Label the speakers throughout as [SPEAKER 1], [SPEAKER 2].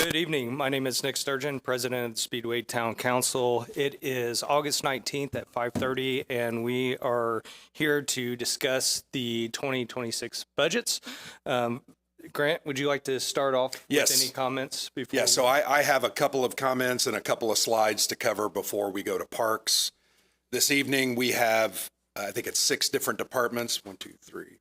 [SPEAKER 1] Good evening. My name is Nick Sturgeon, President of the Speedway Town Council. It is August 19th at 5:30, and we are here to discuss the 2026 budgets. Grant, would you like to start off
[SPEAKER 2] Yes.
[SPEAKER 1] with any comments before?
[SPEAKER 2] Yeah, so I have a couple of comments and a couple of slides to cover before we go to parks. This evening, we have, I think it's 6 different departments, 1, 2, 3.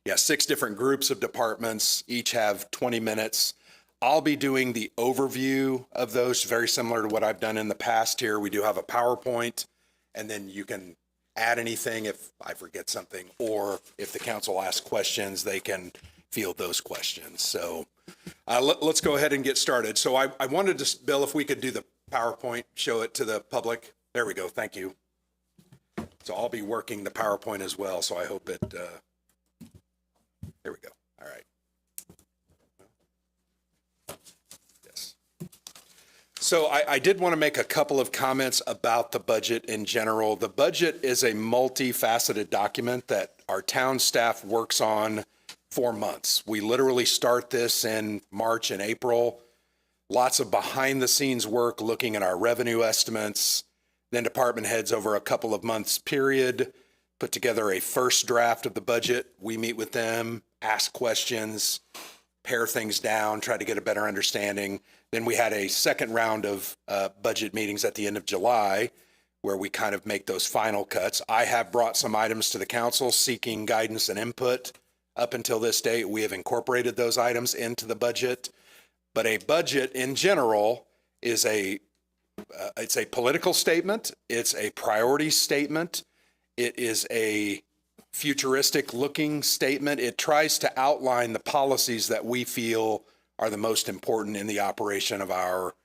[SPEAKER 2] Yeah, 6 different groups of departments, each have 20 minutes. I'll be doing the overview of those, very similar to what I've done in the past here. We do have a PowerPoint, and then you can add anything if I forget something, or if the council asks questions, they can field those questions. So let's go ahead and get started. So I wanted to, Bill, if we could do the PowerPoint, show it to the public. There we go, thank you. So I'll be working the PowerPoint as well, so I hope it, there we go, all right. Yes. So I did want to make a couple of comments about the budget in general. The budget is a multifaceted document that our town staff works on for months. We literally start this in March and April. Lots of behind the scenes work looking at our revenue estimates. Then department heads over a couple of months period put together a first draft of the budget. We meet with them, ask questions, pare things down, try to get a better understanding. Then we had a second round of budget meetings at the end of July where we kind of make those final cuts. I have brought some items to the council seeking guidance and input. Up until this date, we have incorporated those items into the budget. But a budget in general is it's a political statement. It's a priority statement. It is a futuristic looking statement. It tries to outline the policies that we feel are the most important in the operation of our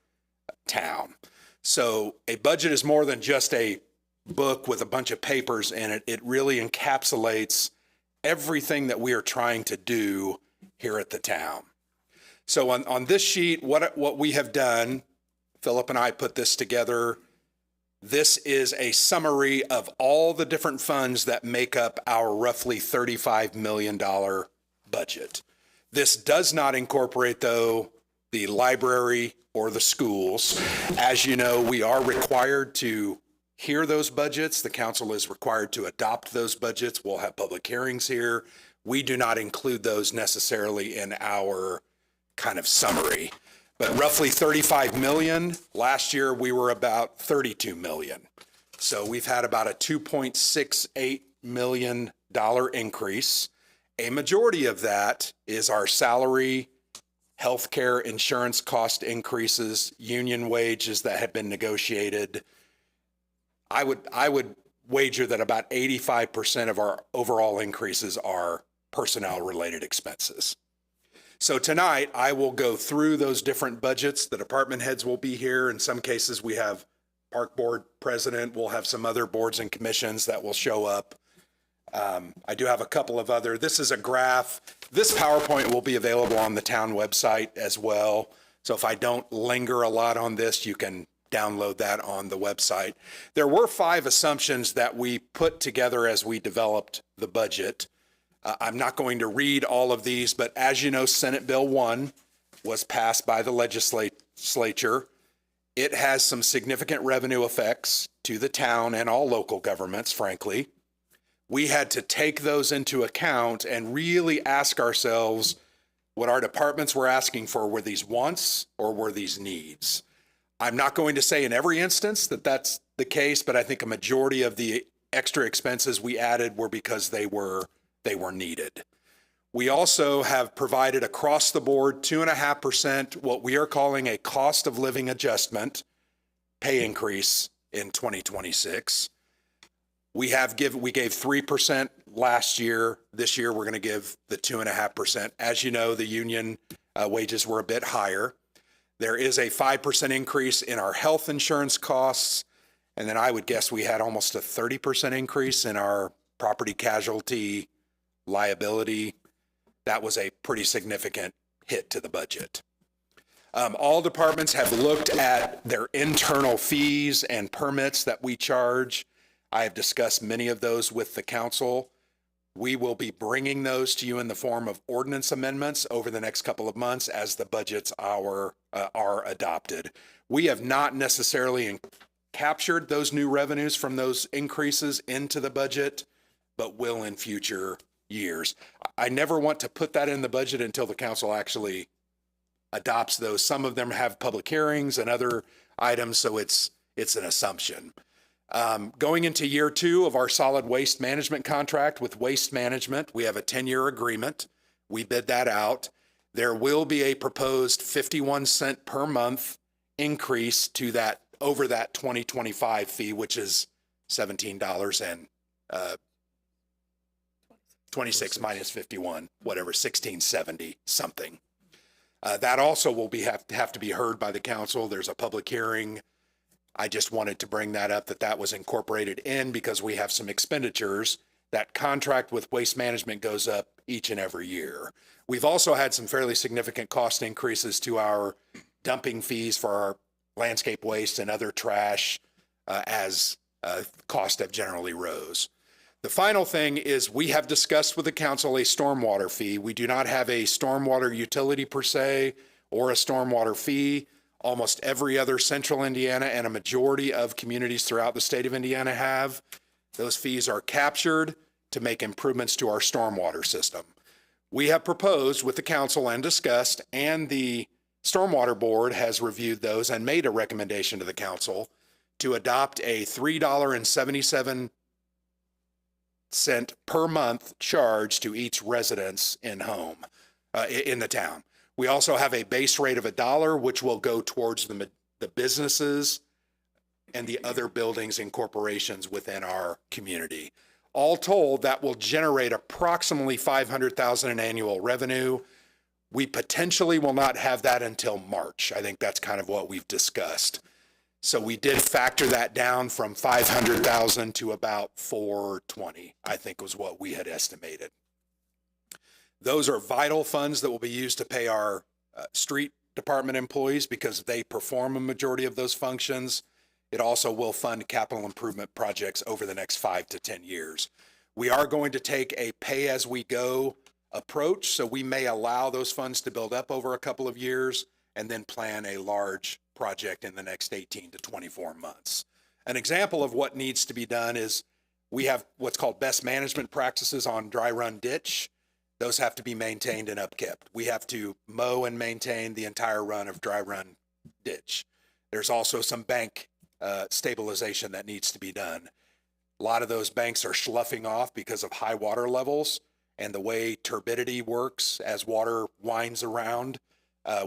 [SPEAKER 2] town. So a budget is more than just a book with a bunch of papers in it. It really encapsulates everything that we are trying to do here at the town. So on this sheet, what we have done, Philip and I put this together. This is a summary of all the different funds that make up our roughly $35 million budget. This does not incorporate, though, the library or the schools. As you know, we are required to hear those budgets. The council is required to adopt those budgets. We'll have public hearings here. We do not include those necessarily in our kind of summary. But roughly 35 million. Last year, we were about 32 million. So we've had about a $2.68 million increase. A majority of that is our salary, healthcare, insurance cost increases, union wages that have been negotiated. I would wager that about 85% of our overall increases are personnel related expenses. So tonight, I will go through those different budgets. The department heads will be here. In some cases, we have park board president. We'll have some other boards and commissions that will show up. I do have a couple of other. This is a graph. This PowerPoint will be available on the town website as well. So if I don't linger a lot on this, you can download that on the website. There were 5 assumptions that we put together as we developed the budget. I'm not going to read all of these, but as you know, Senate Bill 1 was passed by the legislature. It has some significant revenue effects to the town and all local governments, frankly. We had to take those into account and really ask ourselves what our departments were asking for. Were these wants or were these needs? I'm not going to say in every instance that that's the case, but I think a majority of the extra expenses we added were because they were needed. We also have provided across the board 2.5% what we are calling a cost of living adjustment pay increase in 2026. We gave 3% last year. This year we're going to give the 2.5%. As you know, the union wages were a bit higher. There is a 5% increase in our health insurance costs. And then I would guess we had almost a 30% increase in our property casualty liability. That was a pretty significant hit to the budget. All departments have looked at their internal fees and permits that we charge. I have discussed many of those with the council. We will be bringing those to you in the form of ordinance amendments over the next couple of months as the budgets are adopted. We have not necessarily captured those new revenues from those increases into the budget, but will in future years. I never want to put that in the budget until the council actually adopts those. Some of them have public hearings and other items, so it's an assumption. Going into year 2 of our solid waste management contract with Waste Management, we have a 10-year agreement. We bid that out. There will be a proposed 51-cent per month increase to that over that 2025 fee, which is $17 and 26 minus 51, whatever, 1670 something. That also will have to be heard by the council. There's a public hearing. I just wanted to bring that up, that was incorporated in because we have some expenditures. That contract with Waste Management goes up each and every year. We've also had some fairly significant cost increases to our dumping fees for our landscape waste and other trash as costs have generally rose. The final thing is we have discussed with the council a stormwater fee. We do not have a stormwater utility per se or a stormwater fee. Almost every other central Indiana and a majority of communities throughout the state of Indiana have. Those fees are captured to make improvements to our stormwater system. We have proposed with the council and discussed, and the Stormwater Board has reviewed those and made a recommendation to the council to adopt a $3.77 per month charge to each residence in the town. We also have a base rate of $1, which will go towards the businesses and the other buildings and corporations within our community. All told, that will generate approximately $500,000 in annual revenue. We potentially will not have that until March. I think that's kind of what we've discussed. So we did factor that down from $500,000 to about $420,000, I think was what we had estimated. Those are vital funds that will be used to pay our street department employees because they perform a majority of those functions. It also will fund capital improvement projects over the next 5 to 10 years. We are going to take a pay-as-we-go approach, so we may allow those funds to build up over a couple of years and then plan a large project in the next 18 to 24 months. An example of what needs to be done is we have what's called best management practices on dry run ditch. Those have to be maintained and upkept. We have to mow and maintain the entire run of dry run ditch. There's also some bank stabilization that needs to be done. A lot of those banks are sloughing off because of high water levels and the way turbidity works as water winds around.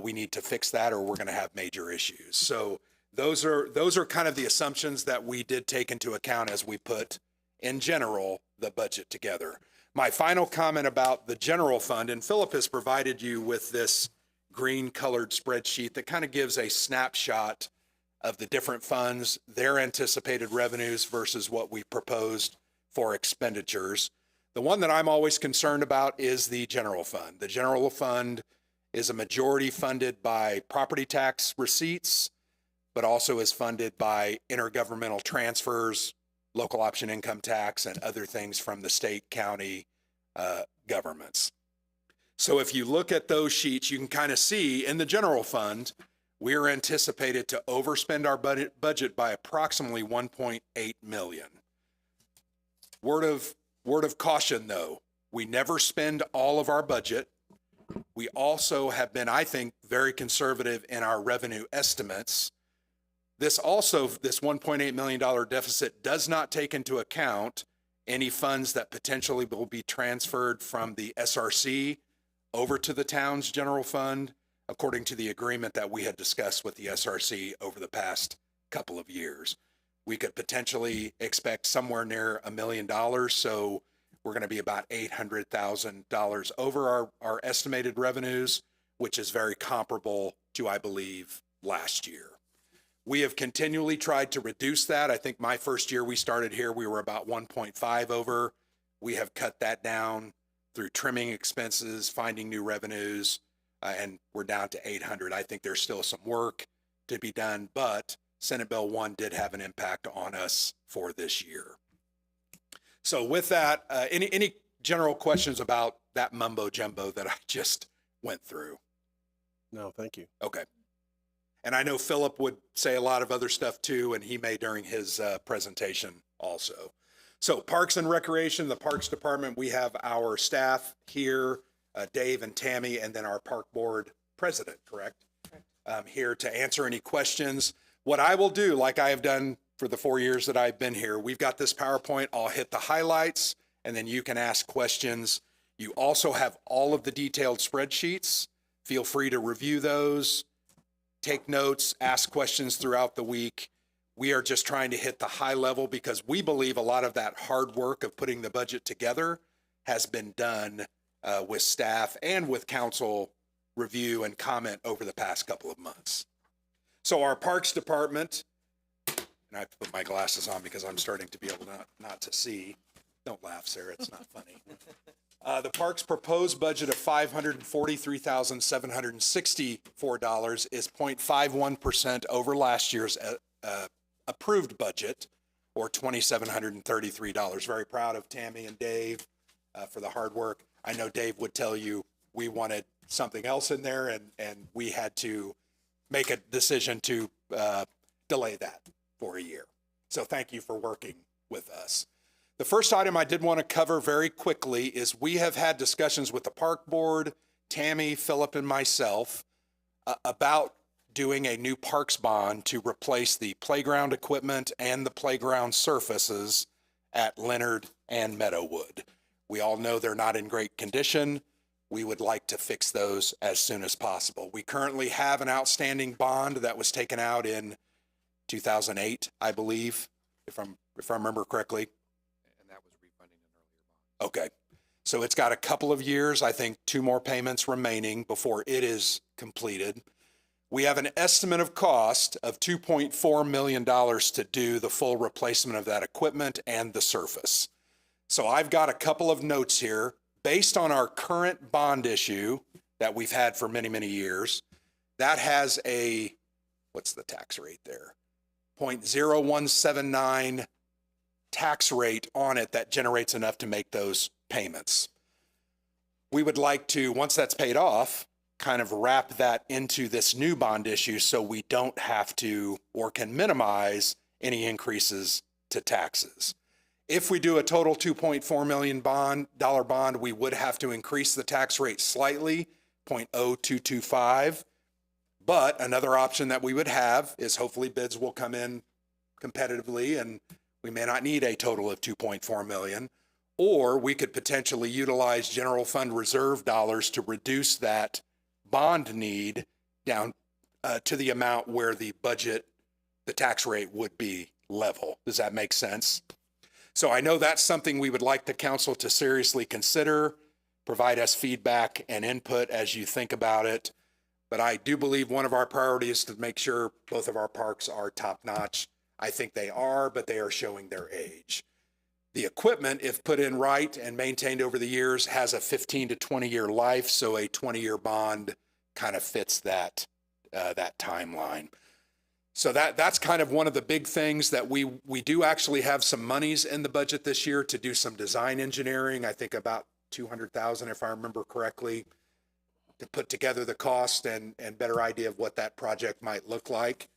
[SPEAKER 2] We need to fix that or we're going to have major issues. So those are kind of the assumptions that we did take into account as we put, in general, the budget together. My final comment about the general fund, and Philip has provided you with this green colored spreadsheet that kind of gives a snapshot of the different funds, their anticipated revenues versus what we proposed for expenditures. The one that I'm always concerned about is the general fund. The general fund is a majority funded by property tax receipts, but also is funded by intergovernmental transfers, local option income tax, and other things from the state, county governments. So if you look at those sheets, you can kind of see in the general fund, we are anticipated to overspend our budget by approximately $1.8 million. Word of caution though, we never spend all of our budget. We also have been, I think, very conservative in our revenue estimates. This $1.8 million deficit does not take into account any funds that potentially will be transferred from the SRC over to the town's general fund, according to the agreement that we had discussed with the SRC over the past couple of years. We could potentially expect somewhere near $1 million, so we're going to be about $800,000 over our estimated revenues, which is very comparable to, I believe, last year. We have continually tried to reduce that. I think my first year we started here, we were about 1.5 over. We have cut that down through trimming expenses, finding new revenues, and we're down to 800. I think there's still some work to be done, but Senate Bill 1 did have an impact on us for this year. So with that, any general questions about that mumbo jumbo that I just went through?
[SPEAKER 3] No, thank you.
[SPEAKER 2] Okay. And I know Philip would say a lot of other stuff too, and he may during his presentation also. So Parks and Recreation, the Parks Department, we have our staff here, Dave and Tammy, and then our Park Board President, correct? Here to answer any questions. What I will do, like I have done for the 4 years that I've been here, we've got this PowerPoint. I'll hit the highlights, and then you can ask questions. You also have all of the detailed spreadsheets. Feel free to review those, take notes, ask questions throughout the week. We are just trying to hit the high level because we believe a lot of that hard work of putting the budget together has been done with staff and with council review and comment over the past couple of months. So our Parks Department, and I have to put my glasses on because I'm starting to be able not to see. Don't laugh, Sarah, it's not funny. The park's proposed budget of $543,764 is 0.51% over last year's approved budget, or $2,733. Very proud of Tammy and Dave for the hard work. I know Dave would tell you we wanted something else in there, and we had to make a decision to delay that for a year. So thank you for working with us. The first item I did want to cover very quickly is we have had discussions with the park board, Tammy, Philip, and myself about doing a new parks bond to replace the playground equipment and the playground surfaces at Leonard and Meadowood. We all know they're not in great condition. We would like to fix those as soon as possible. We currently have an outstanding bond that was taken out in 2008, I believe, if I remember correctly. Okay, so it's got a couple of years, I think 2 more payments remaining before it is completed. We have an estimate of cost of $2.4 million to do the full replacement of that equipment and the surface. So I've got a couple of notes here. Based on our current bond issue that we've had for many, many years, that has a, what's the tax rate there? 0.0179 tax rate on it that generates enough to make those payments. We would like to, once that's paid off, kind of wrap that into this new bond issue so we don't have to or can minimize any increases to taxes. If we do a total $2.4 million bond, we would have to increase the tax rate slightly, 0.0225. But another option that we would have is hopefully bids will come in competitively and we may not need a total of $2.4 million, or we could potentially utilize general fund reserve dollars to reduce that bond need down to the amount where the budget, the tax rate would be level. Does that make sense? So I know that's something we would like the council to seriously consider, provide us feedback and input as you think about it. But I do believe one of our priorities is to make sure both of our parks are top-notch. I think they are, but they are showing their age. The equipment, if put in right and maintained over the years, has a 15 to 20-year life, so a 20-year bond kind of fits that timeline. So that's kind of one of the big things that we do actually have some monies in the budget this year to do some design engineering. I think about $200,000, if I remember correctly, to put together the cost and better idea of what that project might look like.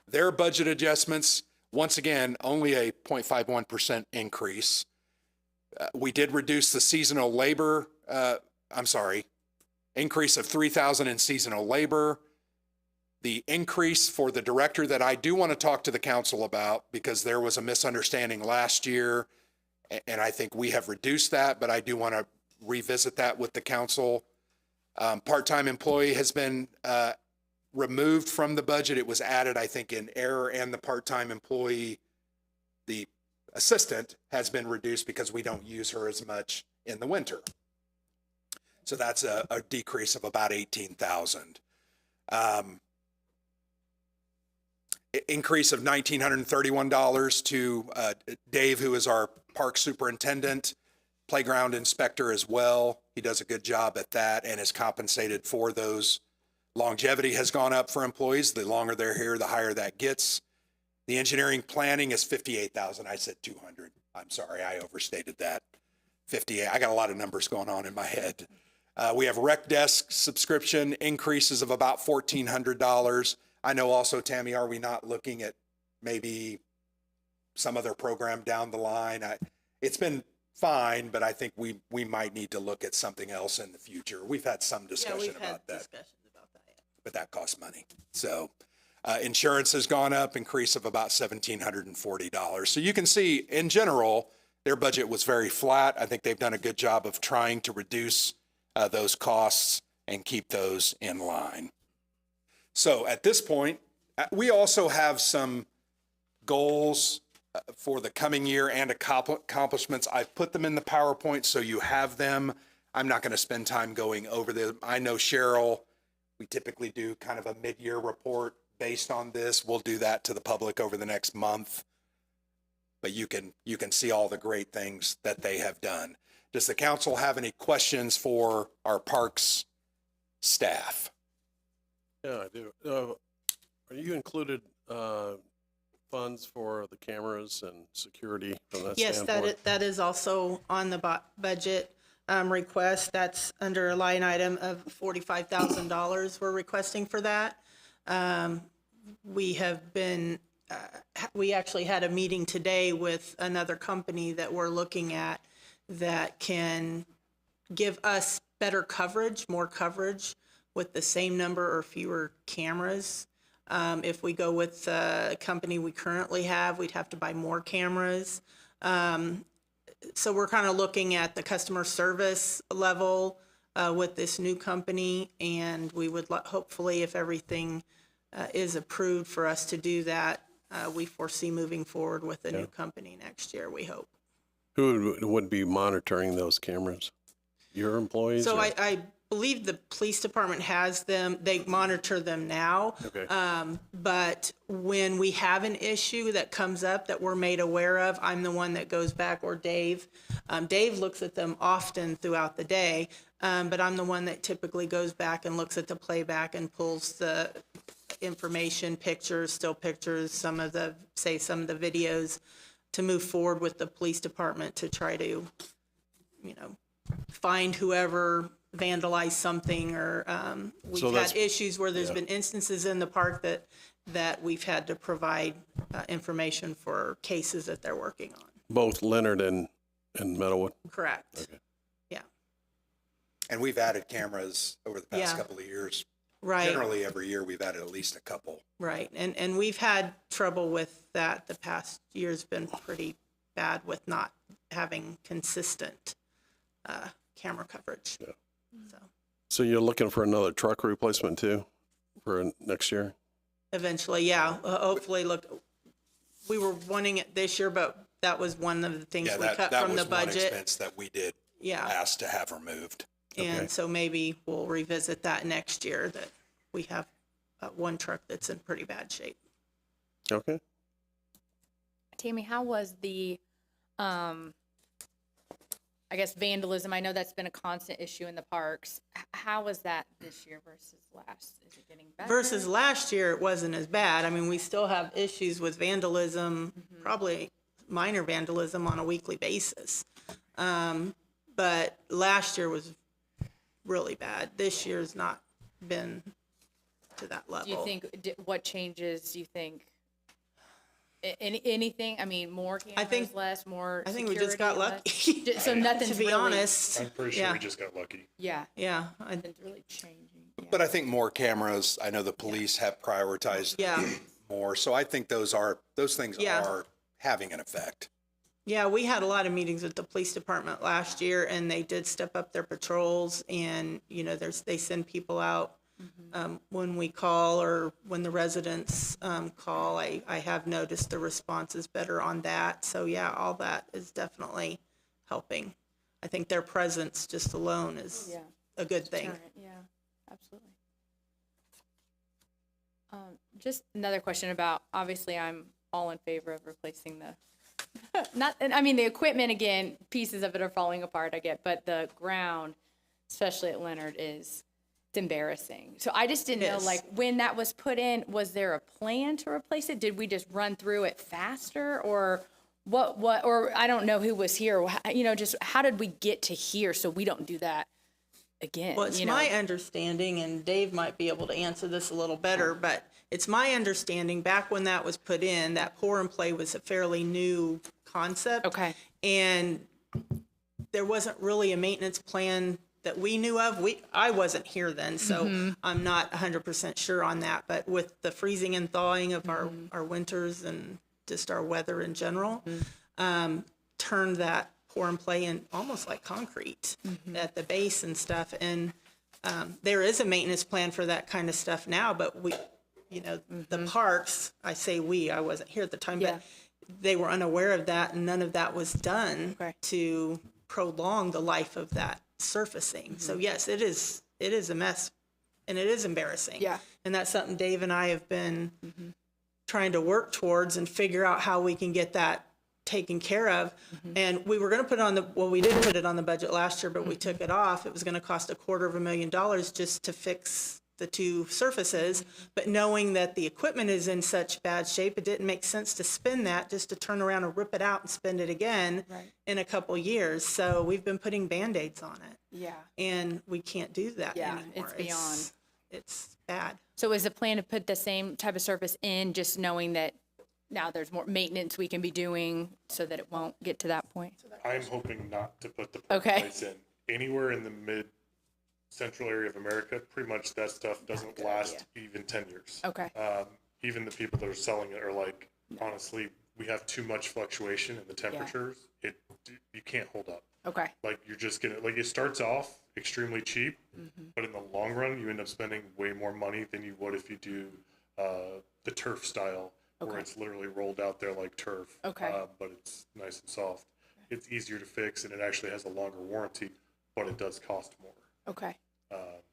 [SPEAKER 2] Their budget adjustments, once again, only a 0.51% increase. We did reduce the seasonal labor, increase of $3,000 in seasonal labor. The increase for the director that I do want to talk to the council about, because there was a misunderstanding last year, and I think we have reduced that, but I do want to revisit that with the council. Part-time employee has been removed from the budget. It was added, I think, in error, and the part-time employee, the assistant, has been reduced because we don't use her as much in the winter. So that's a decrease of about $18,000. Increase of $1,931 to Dave, who is our park superintendent, playground inspector as well. He does a good job at that and is compensated for those. Longevity has gone up for employees. The longer they're here, the higher that gets. The engineering planning is $58,000. I said $200. I'm sorry, I overstated that. 58. I got a lot of numbers going on in my head. We have rec desk subscription increases of about $1,400. I know also, Tammy, are we not looking at maybe some other program down the line? It's been fine, but I think we might need to look at something else in the future. We've had some discussion about that. But that costs money. So insurance has gone up, increase of about $1,740. So you can see, in general, their budget was very flat. I think they've done a good job of trying to reduce those costs and keep those in line. So at this point, we also have some goals for the coming year and accomplishments. I've put them in the PowerPoint so you have them. I'm not going to spend time going over them. I know Cheryl, we typically do kind of a mid-year report based on this. We'll do that to the public over the next month. But you can see all the great things that they have done. Does the council have any questions for our parks staff?
[SPEAKER 3] Yeah, I do. Are you included funds for the cameras and security from that
[SPEAKER 4] Yes,
[SPEAKER 3] standpoint?
[SPEAKER 4] that is also on the budget request. That's under a line item of $45,000 we're requesting for that. We have been, we actually had a meeting today with another company that we're looking at that can give us better coverage, more coverage with the same number or fewer cameras. If we go with the company we currently have, we'd have to buy more cameras. So we're kind of looking at the customer service level with this new company, and we would hopefully, if everything is approved for us to do that, we foresee moving forward with a new company next year, we hope.
[SPEAKER 3] Who would be monitoring those cameras? Your employees?
[SPEAKER 4] So
[SPEAKER 3] or-
[SPEAKER 4] I believe the police department has them. They monitor them now.
[SPEAKER 3] Okay.
[SPEAKER 4] But when we have an issue that comes up that we're made aware of, I'm the one that goes back, or Dave. Dave looks at them often throughout the day, but I'm the one that typically goes back and looks at the playback and pulls the information, pictures, still pictures, some of the videos, to move forward with the police department to try to, find whoever vandalized something, or we've
[SPEAKER 3] So that's-
[SPEAKER 4] had issues where there's been instances in the park that we've had to provide information for cases that they're working on.
[SPEAKER 3] Both Leonard and Meadowood?
[SPEAKER 4] Correct.
[SPEAKER 3] Okay.
[SPEAKER 4] Yeah.
[SPEAKER 2] And we've added cameras over the past
[SPEAKER 4] Yeah.
[SPEAKER 2] couple of years.
[SPEAKER 4] Right.
[SPEAKER 2] Generally, every year we've added at least a couple.
[SPEAKER 4] Right. And we've had trouble with that. The past year's been pretty bad with not having consistent camera coverage.
[SPEAKER 3] Yeah.
[SPEAKER 4] So
[SPEAKER 3] So you're looking for another truck replacement too for next year?
[SPEAKER 4] eventually, yeah, hopefully, look, we were wanting it this year, but that was one of the things
[SPEAKER 2] Yeah,
[SPEAKER 4] we cut
[SPEAKER 2] that
[SPEAKER 4] from
[SPEAKER 2] was
[SPEAKER 4] the
[SPEAKER 2] one
[SPEAKER 4] budget.
[SPEAKER 2] expense that we did
[SPEAKER 4] Yeah.
[SPEAKER 2] ask to have removed.
[SPEAKER 3] Okay.
[SPEAKER 4] And so maybe we'll revisit that next year, that we have one truck that's in pretty bad shape.
[SPEAKER 3] Okay.
[SPEAKER 5] Tammy, how was the, I guess, vandalism? I know that's been a constant issue in the parks. How was that this year versus last? Is it getting better?
[SPEAKER 4] Versus last year, it wasn't as bad. I mean, we still have issues with vandalism, probably minor vandalism on a weekly basis. But last year was really bad. This year's not been to that level.
[SPEAKER 5] Do you think, what changes do you think? Anything? I mean, more cameras,
[SPEAKER 4] think-
[SPEAKER 5] less, more
[SPEAKER 4] I think we just got
[SPEAKER 5] security,
[SPEAKER 4] lucky.
[SPEAKER 5] less? So nothing's
[SPEAKER 4] To be
[SPEAKER 5] really,
[SPEAKER 4] honest.
[SPEAKER 6] I'm pretty sure
[SPEAKER 4] Yeah.
[SPEAKER 6] we just got lucky.
[SPEAKER 5] Yeah,
[SPEAKER 4] Yeah,
[SPEAKER 5] nothing's really changing. Yeah.
[SPEAKER 2] But I think more cameras, I know the police have prioritized
[SPEAKER 4] yeah.
[SPEAKER 2] more. So I think those things
[SPEAKER 4] Yeah.
[SPEAKER 2] are having an effect.
[SPEAKER 4] Yeah, we had a lot of meetings with the police department last year, and they did step up their patrols, and, they send people out when we call, or when the residents call. I have noticed the response is better on that. So yeah, all that is definitely helping. I think their presence just alone is
[SPEAKER 5] Yeah.
[SPEAKER 4] a good thing.
[SPEAKER 5] Deterrent, yeah, absolutely. Just another question about, obviously, I'm all in favor of replacing the, the equipment, again, pieces of it are falling apart, I get, but the ground, especially at Leonard, it's embarrassing. So I just didn't know,
[SPEAKER 4] Yes.
[SPEAKER 5] like, when that was put in, was there a plan to replace it? Did we just run through it faster, or or I don't know who was here, just how did we get to here so we don't do that again?
[SPEAKER 4] Well, it's my understanding, and Dave might be able to answer this a little better, but it's my understanding, back when that was put in, that pour and play was a fairly new concept.
[SPEAKER 5] Okay.
[SPEAKER 4] And there wasn't really a maintenance plan that we knew of. I wasn't here then, so I'm not 100% sure on that. But with the freezing and thawing of our winters and just our weather in general, turned that pour and play in almost like concrete at the base and stuff. And there is a maintenance plan for that kind of stuff now, but the parks, I wasn't here at the time, but they were unaware of that, and none of that was done to prolong the life of that surfacing. So yes, it is a mess, and it is embarrassing. Yeah. And that's something Dave and I have been trying to work towards and figure out how we can get that taken care of. And we were going to put it on we did put it on the budget last year, but we took it off. It was going to cost $250,000 just to fix the two surfaces, but knowing that the equipment is in such bad shape, it didn't make sense to spend that just to turn around and rip it out and spend it again in a couple years. So we've been putting Band-Aids on it. Yeah. And we can't do that anymore.
[SPEAKER 5] It's beyond.
[SPEAKER 4] It's bad.
[SPEAKER 5] So is the plan to put the same type of surface in, just knowing that now there's more maintenance we can be doing so that it won't get to that point?
[SPEAKER 6] I'm hoping not to put the place in anywhere in the mid-central area of America. Pretty much that stuff doesn't last even 10 years.
[SPEAKER 5] Okay.
[SPEAKER 6] Even the people that are selling it are like, honestly, we have too much fluctuation in the temperatures. You can't hold up.
[SPEAKER 5] Okay.
[SPEAKER 6] Like you're just gonna, like it starts off extremely cheap, but in the long run, you end up spending way more money than you would if you do the turf style, where it's literally rolled out there like turf. Okay. But it's nice and soft. It's easier to fix, and it actually has a longer warranty, but it does cost more. Okay.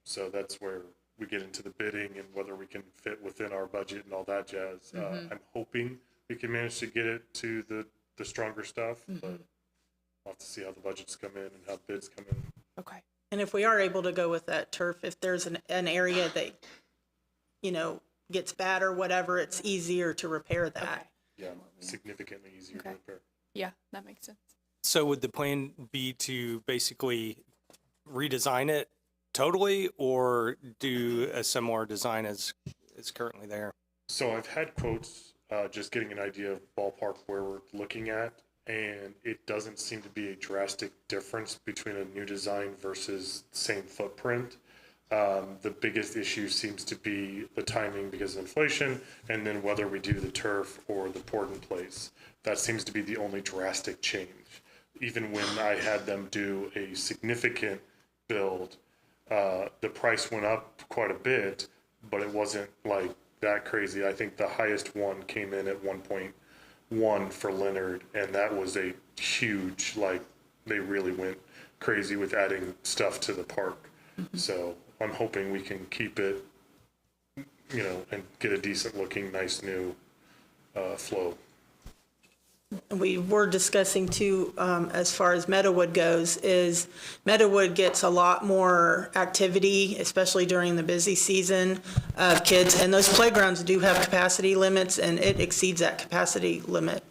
[SPEAKER 6] So that's where we get into the bidding and whether we can fit within our budget and all that jazz. I'm hoping we can manage to get it to the stronger stuff, but we'll have to see how the budgets come in and how bids come in.
[SPEAKER 5] Okay.
[SPEAKER 4] And if we are able to go with that turf, if there's an area that, gets bad or whatever, it's easier to repair that.
[SPEAKER 5] Okay.
[SPEAKER 6] Yeah, significantly easier to repair.
[SPEAKER 5] Yeah, that makes sense.
[SPEAKER 1] So would the plan be to basically redesign it totally, or do a similar design as is currently there?
[SPEAKER 6] So I've had quotes, just getting an idea of ballpark where we're looking at, and it doesn't seem to be a drastic difference between a new design versus same footprint. The biggest issue seems to be the timing because of inflation, and then whether we do the turf or the poured in place. That seems to be the only drastic change. Even when I had them do a significant build, the price went up quite a bit, but it wasn't like that crazy. I think the highest one came in at 1.1 for Leonard, and that was a huge, they really went crazy with adding stuff to the park. So I'm hoping we can keep it, and get a decent looking, nice new flow.
[SPEAKER 4] We were discussing too, as far as Meadowood goes, is Meadowood gets a lot more activity, especially during the busy season of kids. And those playgrounds do have capacity limits, and it exceeds that capacity limit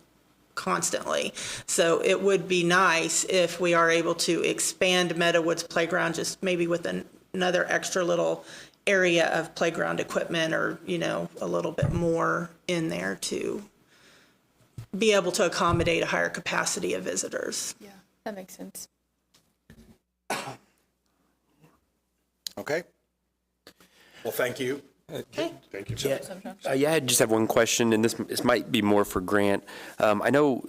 [SPEAKER 4] constantly. So it would be nice if we are able to expand Meadowood's playground, just maybe with another extra little area of playground equipment, or, a little bit more in there to be able to accommodate a higher capacity of visitors.
[SPEAKER 5] Yeah, that makes sense.
[SPEAKER 2] Okay. Well, thank you.
[SPEAKER 4] Okay.
[SPEAKER 6] Thank you.
[SPEAKER 7] Yeah, I just have one question, and this might be more for Grant. I know,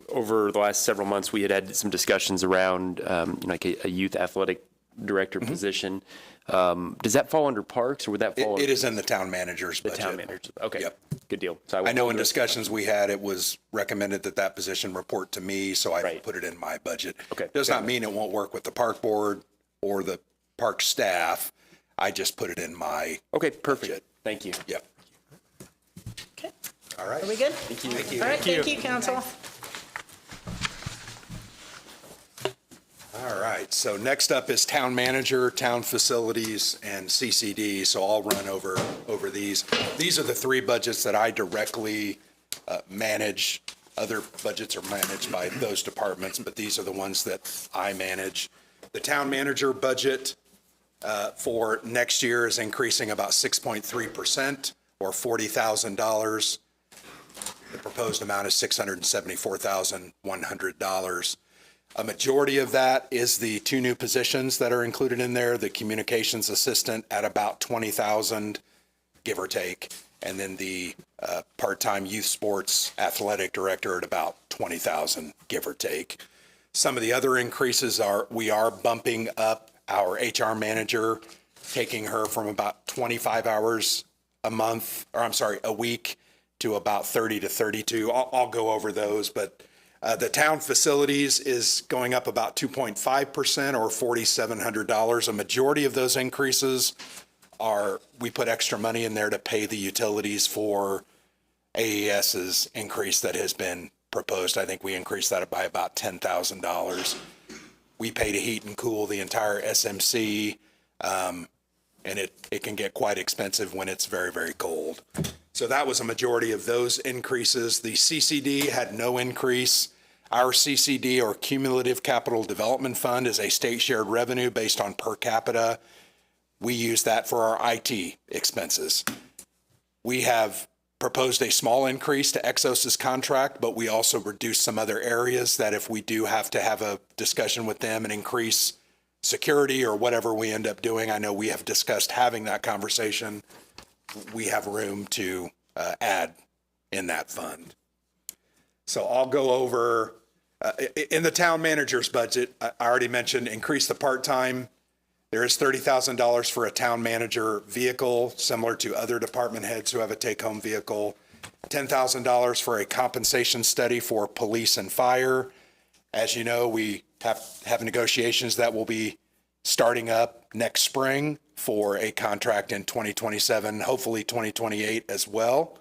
[SPEAKER 7] over the last several months, we had some discussions around, like a youth athletic director position. Does that fall under parks, or would that fall?
[SPEAKER 2] It is in the town manager's budget.
[SPEAKER 7] The town manager. Okay.
[SPEAKER 2] Yep.
[SPEAKER 7] Good deal. So
[SPEAKER 2] I know in discussions we had, it was recommended that position report to me, so I put it in my budget.
[SPEAKER 7] Okay.
[SPEAKER 2] Does not mean it won't work with the park board or the park staff. I just put it in my
[SPEAKER 7] Okay, perfect.
[SPEAKER 2] budget.
[SPEAKER 7] Thank you.
[SPEAKER 2] Yep.
[SPEAKER 4] Okay.
[SPEAKER 2] All right.
[SPEAKER 4] Are we good?
[SPEAKER 7] Thank you.
[SPEAKER 2] Thank you.
[SPEAKER 4] All right, thank you, council.
[SPEAKER 2] All right, so next up is town manager, town facilities, and CCD, so I'll run over these. These are the three budgets that I directly manage Other budgets are managed by those departments, but these are the ones that I manage. The town manager budget for next year is increasing about 6.3% or $40,000. The proposed amount is $674,100. A majority of that is the two new positions that are included in there, the communications assistant at about 20,000, give or take, and then the part-time youth sports athletic director at about 20,000, give or take. Some of the other increases are, we are bumping up our HR manager, taking her from about 25 hours a week to about 30 to 32. I'll go over those, but the town facilities is going up about 2.5% or $4,700. A majority of those increases are, we put extra money in there to pay the utilities for AES's increase that has been proposed. I think we increased that by about $10,000. We pay to heat and cool the entire SMC, and it can get quite expensive when it's very, very cold. So that was a majority of those increases. The CCD had no increase. Our CCD, or Cumulative Capital Development Fund, is a state shared revenue based on per capita. We use that for our IT expenses. We have proposed a small increase to Exos's contract, but we also reduced some other areas that if we do have to have a discussion with them and increase security or whatever we end up doing, I know we have discussed having that conversation. We have room to add in that fund. So I'll go over, in the town manager's budget, I already mentioned increase the part-time. There is $30,000 for a town manager vehicle, similar to other department heads who have a take-home vehicle. $10,000 for a compensation study for police and fire. As you know, we have negotiations that will be starting up next spring for a contract in 2027, hopefully 2028 as well.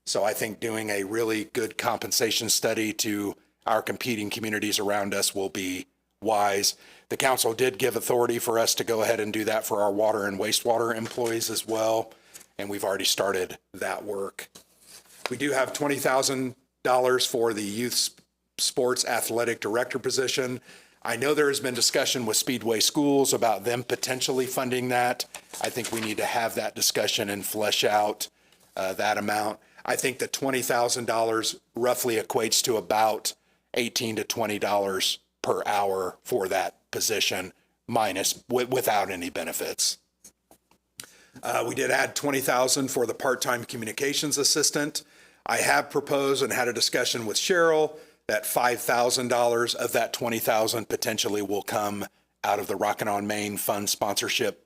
[SPEAKER 2] So I think doing a really good compensation study to our competing communities around us will be wise. The council did give authority for us to go ahead and do that for our water and wastewater employees as well, and we've already started that work. We do have $20,000 for the youth sports athletic director position. I know there has been discussion with Speedway Schools about them potentially funding that. I think we need to have that discussion and flesh out that amount. I think the $20,000 roughly equates to about $18 to $20 per hour for that position, minus without any benefits. We did add $20,000 for the part-time communications assistant. I have proposed and had a discussion with Cheryl that $5,000 of that $20,000 potentially will come out of the Rockin' on Main fund sponsorship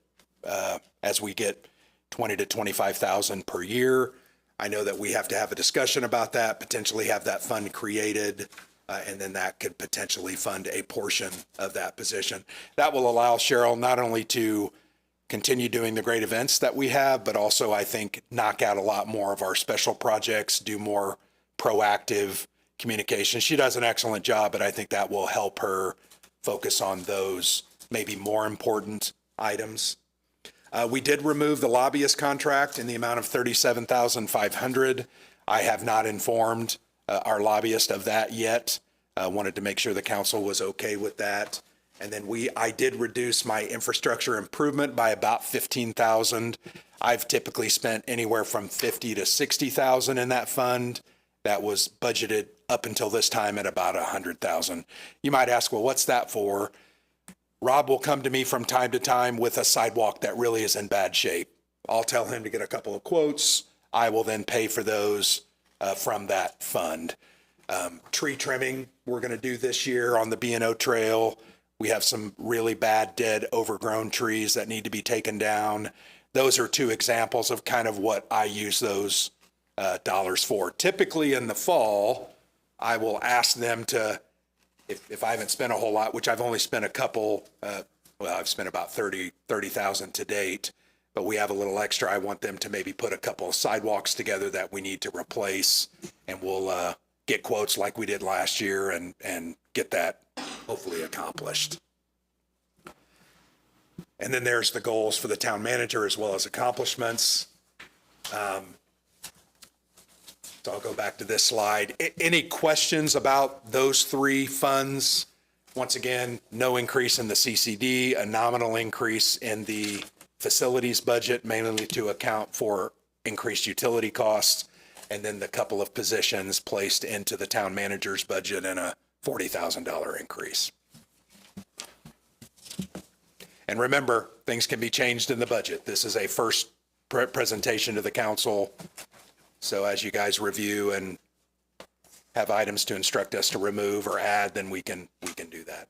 [SPEAKER 2] as we get $20,000 to $25,000 per year. I know that we have to have a discussion about that, potentially have that fund created, and then that could potentially fund a portion of that position. That will allow Cheryl not only to continue doing the great events that we have, but also I think knock out a lot more of our special projects, do more proactive communication. She does an excellent job, but I think that will help her focus on those maybe more important items. We did remove the lobbyist contract in the amount of $37,500. I have not informed our lobbyist of that yet. Wanted to make sure the council was okay with that. And then I did reduce my infrastructure improvement by about $15,000. I've typically spent anywhere from $50,000 to $60,000 in that fund. That was budgeted up until this time at about $100,000. You might ask, well, what's that for? Rob will come to me from time to time with a sidewalk that really is in bad shape. I'll tell him to get a couple of quotes. I will then pay for those from that fund. Tree trimming we're going to do this year on the B&O Trail. We have some really bad, dead, overgrown trees that need to be taken down. Those are two examples of kind of what I use those dollars for. Typically in the fall, I will ask them to, if I haven't spent a whole lot, which I've only spent a couple, I've spent about $30,000 to date, but we have a little extra. I want them to maybe put a couple of sidewalks together that we need to replace, and we'll get quotes like we did last year and get that hopefully accomplished. And then there's the goals for the town manager as well as accomplishments. So I'll go back to this slide. Any questions about those three funds? Once again, no increase in the CCD, a nominal increase in the facilities budget, mainly to account for increased utility costs, and then the couple of positions placed into the town manager's budget and a $40,000 increase. And remember, things can be changed in the budget. This is a first presentation to the council. So as you guys review and have items to instruct us to remove or add, then we can do that.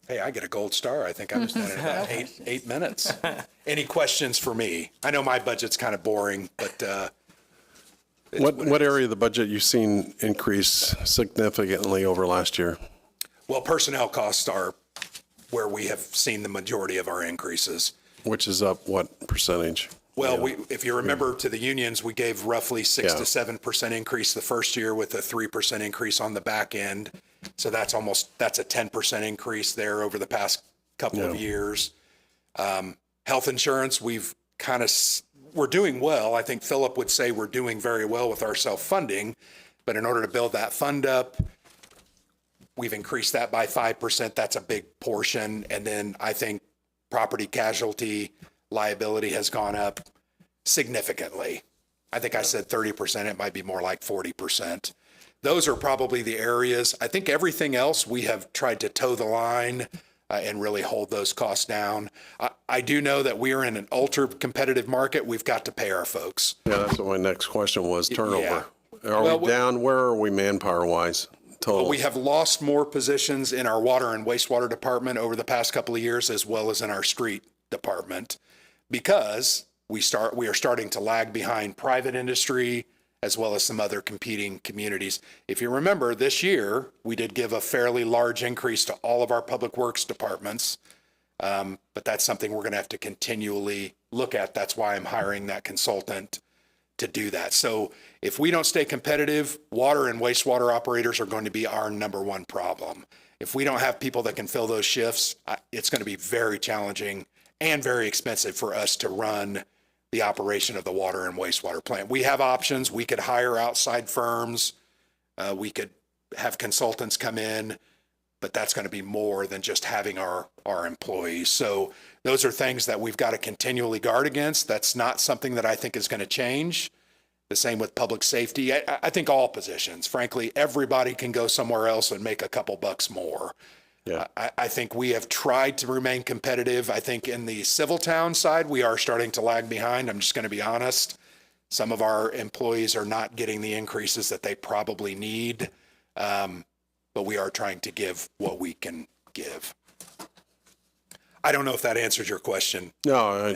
[SPEAKER 2] Hey, I get a gold star. I think I was done in about eight minutes. Any questions for me? I know my budget's kind of boring, but
[SPEAKER 3] What area of the budget you've seen increase significantly over last year?
[SPEAKER 2] well, personnel costs are where we have seen the majority of our increases.
[SPEAKER 3] Which is up what percentage?
[SPEAKER 2] Well, if you remember to the unions, we gave roughly 6 to
[SPEAKER 3] Yeah.
[SPEAKER 2] 7% increase the first year with a 3% increase on the back end. So that's a 10% increase there over the past couple of years. Health insurance, we're doing well. I think Philip would say we're doing very well with our self-funding, but in order to build that fund up, we've increased that by 5%. That's a big portion. And then I think property casualty liability has gone up significantly. I think I said 30%. It might be more like 40%. Those are probably the areas. I think everything else we have tried to toe the line and really hold those costs down. I do know that we are in an ultra competitive market. We've got to pay our folks.
[SPEAKER 3] Yeah, that's what my next question was, turnover. Are
[SPEAKER 2] Well,
[SPEAKER 3] we down? Where are we manpower wise? Total.
[SPEAKER 2] We have lost more positions in our water and wastewater department over the past couple of years, as well as in our street department, because we are starting to lag behind private industry as well as some other competing communities. If you remember, this year, we did give a fairly large increase to all of our public works departments, but that's something we're going to have to continually look at. That's why I'm hiring that consultant to do that. So if we don't stay competitive, water and wastewater operators are going to be our number one problem. If we don't have people that can fill those shifts, it's going to be very challenging and very expensive for us to run the operation of the water and wastewater plant. We have options. We could hire outside firms. We could have consultants come in, but that's going to be more than just having our employees. So those are things that we've got to continually guard against. That's not something that I think is going to change. The same with public safety. I think all positions, frankly, everybody can go somewhere else and make a couple bucks more.
[SPEAKER 3] Yeah.
[SPEAKER 2] I think we have tried to remain competitive. I think in the civil town side, we are starting to lag behind. I'm just going to be honest. Some of our employees are not getting the increases that they probably need, but we are trying to give what we can give. I don't know if that answers your question.
[SPEAKER 3] No,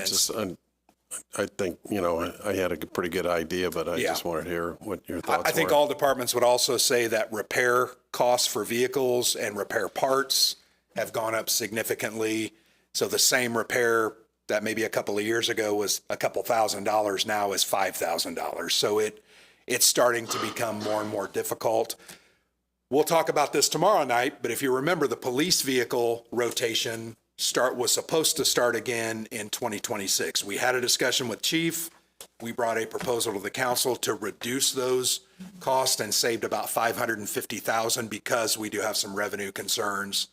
[SPEAKER 3] I think, I had a pretty good idea, but I just wanted to hear what your thoughts were.
[SPEAKER 2] I think all departments would also say that repair costs for vehicles and repair parts have gone up significantly. So the same repair that maybe a couple of years ago was a couple $1,000 now is $5,000. So it's starting to become more and more difficult. We'll talk about this tomorrow night, but if you remember, the police vehicle rotation was supposed to start again in 2026. We had a discussion with Chief. We brought a proposal to the council to reduce those costs and saved about $550,000 because we do have some revenue concerns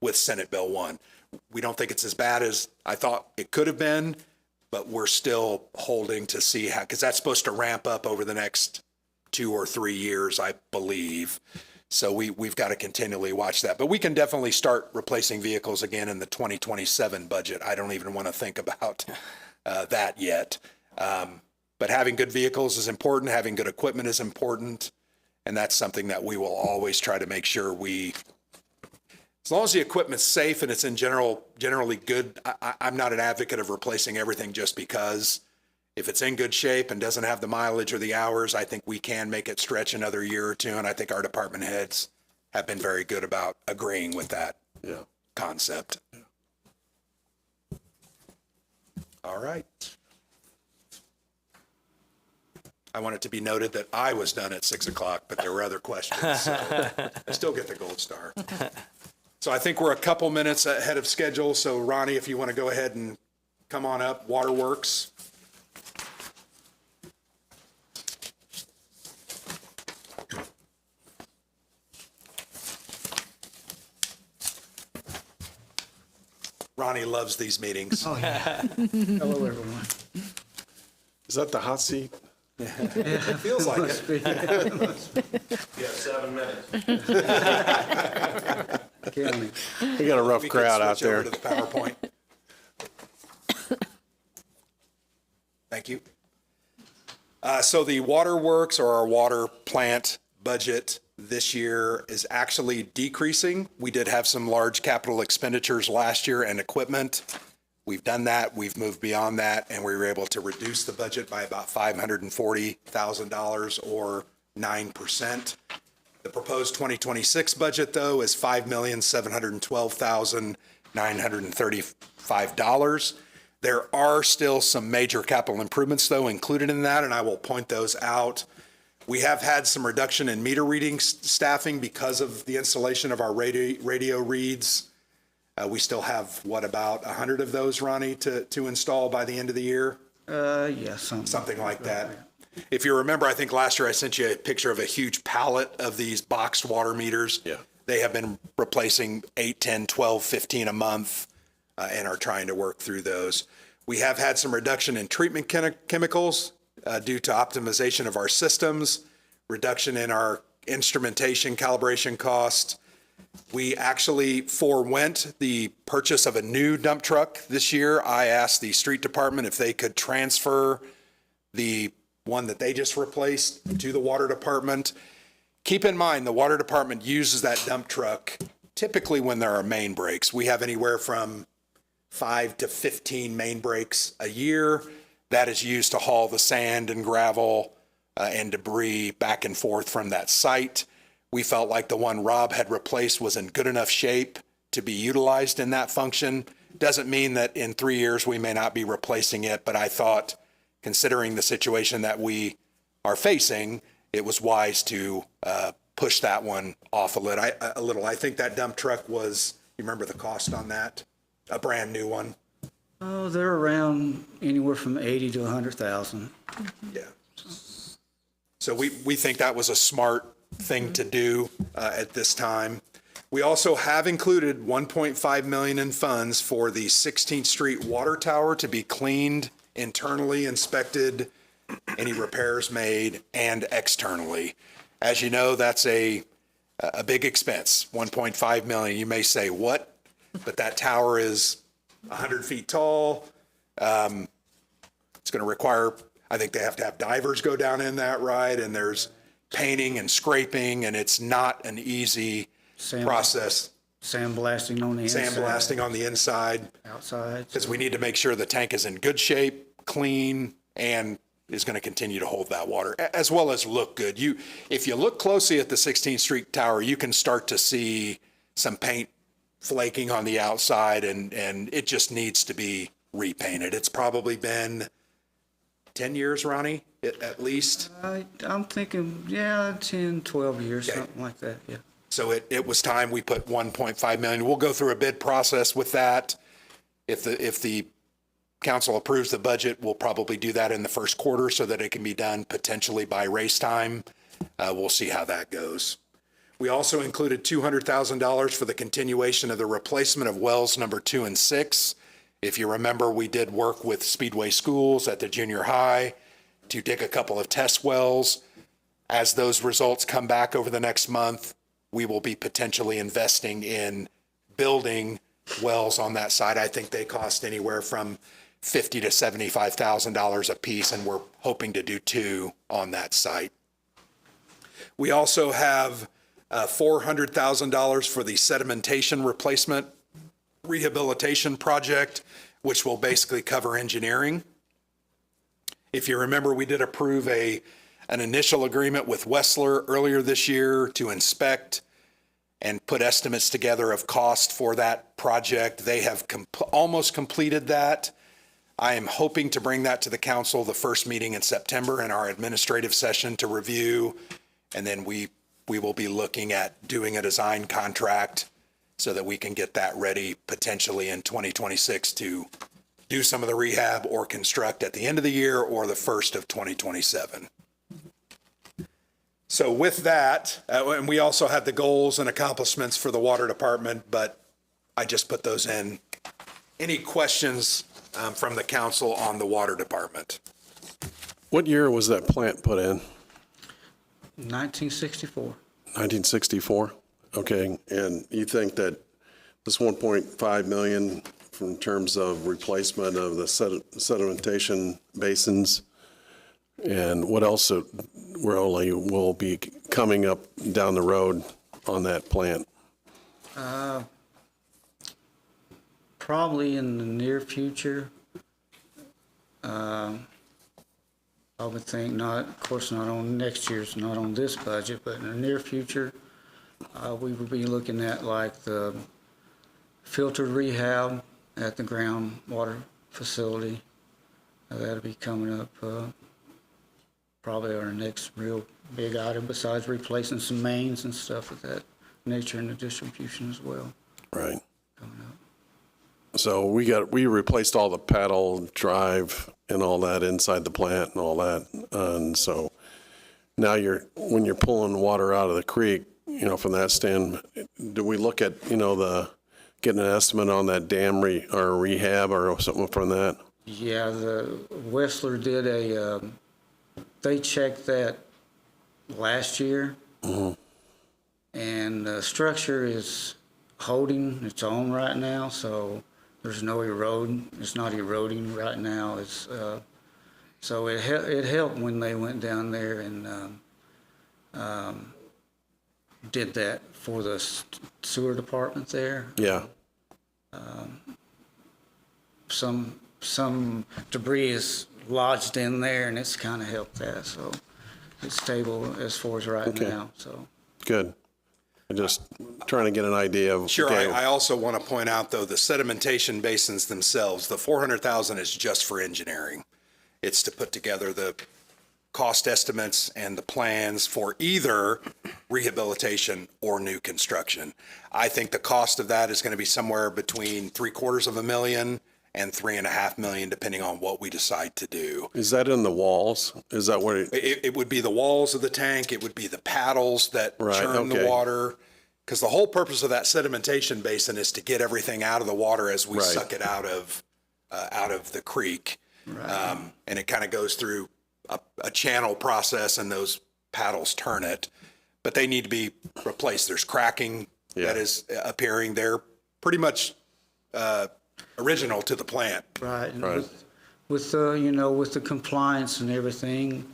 [SPEAKER 2] with Senate Bill 1. We don't think it's as bad as I thought it could have been, but we're still holding to see how, because that's supposed to ramp up over the next 2 or 3 years, I believe. So we've got to continually watch that. But we can definitely start replacing vehicles again in the 2027 budget. I don't even want to think about that yet. But having good vehicles is important. Having good equipment is important. And that's something that we will always try to make sure as long as the equipment's safe and it's in generally good, I'm not an advocate of replacing everything just because. If it's in good shape and doesn't have the mileage or the hours, I think we can make it stretch another year or two. And I think our department heads have been very good about agreeing with that concept. All right. I want it to be noted that I was done at 6 o'clock, but there were other questions. So I still get the gold star. So I think we're a couple minutes ahead of schedule. So Ronnie, if you want to go ahead and come on up, Waterworks. Ronnie loves these meetings.
[SPEAKER 8] Oh, yeah. Hello, everyone.
[SPEAKER 3] Is that the hot seat?
[SPEAKER 2] It feels like it.
[SPEAKER 8] County.
[SPEAKER 3] We got a rough
[SPEAKER 2] We could
[SPEAKER 3] crowd out
[SPEAKER 2] switch over
[SPEAKER 3] there.
[SPEAKER 2] to the PowerPoint. Thank you. So the waterworks or our water plant budget this year is actually decreasing. We did have some large capital expenditures last year and equipment. We've done that. We've moved beyond that, and we were able to reduce the budget by about $540,000 or 9%. The proposed 2026 budget, though, is $5,712,935. There are still some major capital improvements, though, included in that, and I will point those out. We have had some reduction in meter reading staffing because of the installation of our radio reads. We still have, about 100 of those, Ronnie, to install by the end of the year?
[SPEAKER 8] Yeah,
[SPEAKER 2] Something like that. If you remember, I think last year I sent you a picture of a huge pallet of these boxed water meters.
[SPEAKER 3] Yeah.
[SPEAKER 2] They have been replacing 8, 10, 12, 15 a month and are trying to work through those. We have had some reduction in treatment chemicals due to optimization of our systems, reduction in our instrumentation calibration cost. We actually forewent the purchase of a new dump truck this year. I asked the street department if they could transfer the one that they just replaced to the water department. Keep in mind, the water department uses that dump truck typically when there are main breaks. We have anywhere from 5 to 15 main breaks a year. That is used to haul the sand and gravel and debris back and forth from that site. We felt like the one Rob had replaced was in good enough shape to be utilized in that function. Doesn't mean that in 3 years we may not be replacing it, but I thought, considering the situation that we are facing, it was wise to push that one off a little. I think that dump truck was, you remember the cost on that? A brand new one?
[SPEAKER 8] Oh, they're around anywhere from 80 to 100,000.
[SPEAKER 2] Yeah. So we think that was a smart thing to do at this time. We also have included $1.5 million in funds for the 16th Street water tower to be cleaned internally, inspected, any repairs made, and externally. As you know, that's a big expense, $1.5 million. You may say, what? But that tower is 100 feet tall. It's going to require, I think they have to have divers go down in that ride, and there's painting and scraping, and it's not an easy process.
[SPEAKER 8] Sandblasting on the inside.
[SPEAKER 2] Sandblasting on the inside,
[SPEAKER 8] Outside.
[SPEAKER 2] because we need to make sure the tank is in good shape, clean, and is going to continue to hold that water, as well as look good. If you look closely at the 16th Street Tower, you can start to see some paint flaking on the outside, and it just needs to be repainted. It's probably been 10 years, Ronnie, at least.
[SPEAKER 8] I'm thinking, 10, 12 years,
[SPEAKER 2] Okay.
[SPEAKER 8] something like that, yeah.
[SPEAKER 2] So it was time we put 1.5 million. We'll go through a bid process with that. If the council approves the budget, we'll probably do that in the first quarter so that it can be done potentially by race time. We'll see how that goes. We also included $200,000 for the continuation of the replacement of wells number 2 and 6. If you remember, we did work with Speedway Schools at the junior high to dig a couple of test wells. As those results come back over the next month, we will be potentially investing in building wells on that site. I think they cost anywhere from $50,000 to $75,000 a piece, and we're hoping to do 2 on that site. We also have $400,000 for the sedimentation replacement rehabilitation project, which will basically cover engineering. If you remember, we did approve an initial agreement with Wessler earlier this year to inspect and put estimates together of cost for that project. They have almost completed that. I am hoping to bring that to the council the first meeting in September in our administrative session to review, and then we will be looking at doing a design contract so that we can get that ready potentially in 2026 to do some of the rehab or construct at the end of the year or the first of 2027. So with that, and we also had the goals and accomplishments for the water department, but I just put those in Any questions from the council on the water department?
[SPEAKER 3] What year was that plant put in?
[SPEAKER 8] 1964.
[SPEAKER 3] 1964? Okay, and you think that this 1.5 million in terms of replacement of the sedimentation basins, and what else really will be coming up down the road on that plant?
[SPEAKER 8] Probably in the near future. I would think not, of course, not on next year's, not on this budget, but in the near future, we would be looking at like the filtered rehab at the groundwater facility. That'll be coming up, probably our next real big item besides replacing some mains and stuff of that nature in the distribution as well.
[SPEAKER 3] Right.
[SPEAKER 8] Coming up.
[SPEAKER 3] So we replaced all the paddle drive and all that inside the plant and all that. And so now when you're pulling water out of the creek, from that stand, do we look at, getting an estimate on that dam or rehab or something from that?
[SPEAKER 8] Yeah, the Whistler did they checked that last year.
[SPEAKER 3] Mm-hmm.
[SPEAKER 8] And the structure is holding its own right now, so there's no erosion. It's not eroding right now. It's so it helped when they went down there and did that for the sewer department there.
[SPEAKER 3] Yeah.
[SPEAKER 8] Some debris is lodged in there, and it's kind of helped that. So it's stable as far as right
[SPEAKER 3] Okay.
[SPEAKER 8] now. So
[SPEAKER 3] Good. I'm just trying to get an idea of.
[SPEAKER 2] Sure.
[SPEAKER 3] okay,
[SPEAKER 2] I also want to point out, though, the sedimentation basins themselves, the 400,000 is just for engineering. It's to put together the cost estimates and the plans for either rehabilitation or new construction. I think the cost of that is going to be somewhere between $750,000 and $3.5 million, depending on what we decide to do.
[SPEAKER 3] Is that in the walls? Is that what
[SPEAKER 2] It would be the walls of the tank. It would be the paddles that
[SPEAKER 3] Right,
[SPEAKER 2] churn the
[SPEAKER 3] okay.
[SPEAKER 2] water. Because the whole purpose of that sedimentation basin is to get everything out of the water as we
[SPEAKER 3] Right.
[SPEAKER 2] suck it out of the creek. And it kind of goes through a channel process, and those paddles turn it. But they need to be replaced. There's cracking that is appearing. They're pretty much original to the plant.
[SPEAKER 8] right, and
[SPEAKER 3] Right.
[SPEAKER 8] with with the compliance and everything,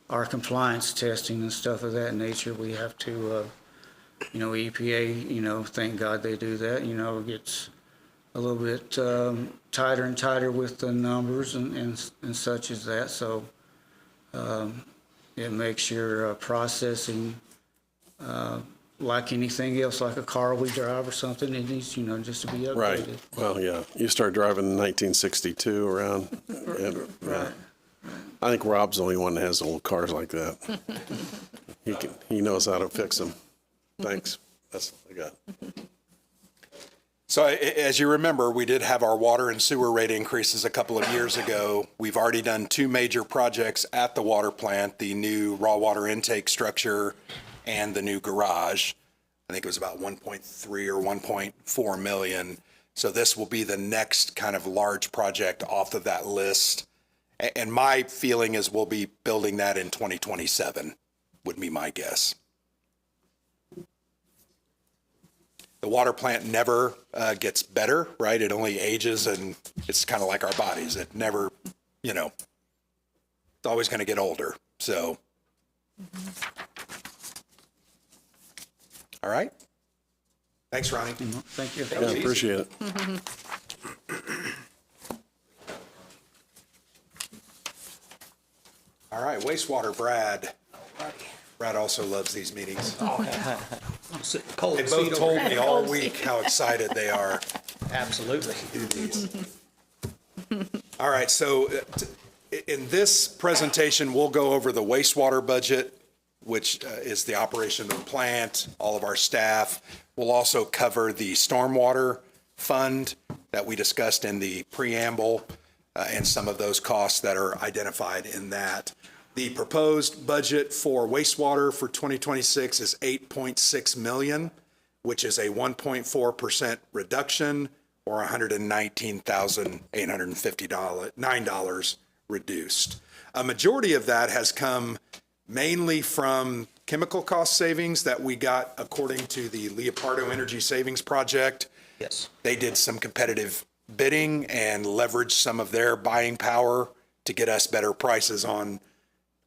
[SPEAKER 8] our compliance testing and stuff of that nature, we have to, EPA, thank God they do that. It gets a little bit tighter and tighter with the numbers and such as that. So it makes your processing like anything else, like a car we drive or something. It needs, just to be updated.
[SPEAKER 3] Right. Well, yeah. You start driving in 1962 around. And,
[SPEAKER 8] Right.
[SPEAKER 3] I think Rob's the only one that has old cars like that. He knows how to fix them. Thanks. That's all I got.
[SPEAKER 2] So as you remember, we did have our water and sewer rate increases a couple of years ago. We've already done 2 major projects at the water plant, the new raw water intake structure and the new garage. I think it was about 1.3 or 1.4 million. So this will be the next kind of large project off of that list. And my feeling is we'll be building that in 2027, would be my guess. The water plant never gets better, right? It only ages, and it's kind of like our bodies. It never, it's always going to get older. So, all right. Thanks, Ronnie.
[SPEAKER 8] Thank you.
[SPEAKER 3] Yeah, appreciate it.
[SPEAKER 2] All right, wastewater, Brad. Brad also loves these meetings. They both told me all week how excited they are.
[SPEAKER 9] Absolutely.
[SPEAKER 2] to do these. All right, so in this presentation, we'll go over the wastewater budget, which is the operation of the plant, all of our staff. We'll also cover the stormwater fund that we discussed in the preamble and some of those costs that are identified in that. The proposed budget for wastewater for 2026 is $8.6 million, which is a 1.4% reduction or $119,859 reduced. A majority of that has come mainly from chemical cost savings that we got according to the Leopardo Energy Savings Project.
[SPEAKER 9] Yes.
[SPEAKER 2] They did some competitive bidding and leveraged some of their buying power to get us better prices on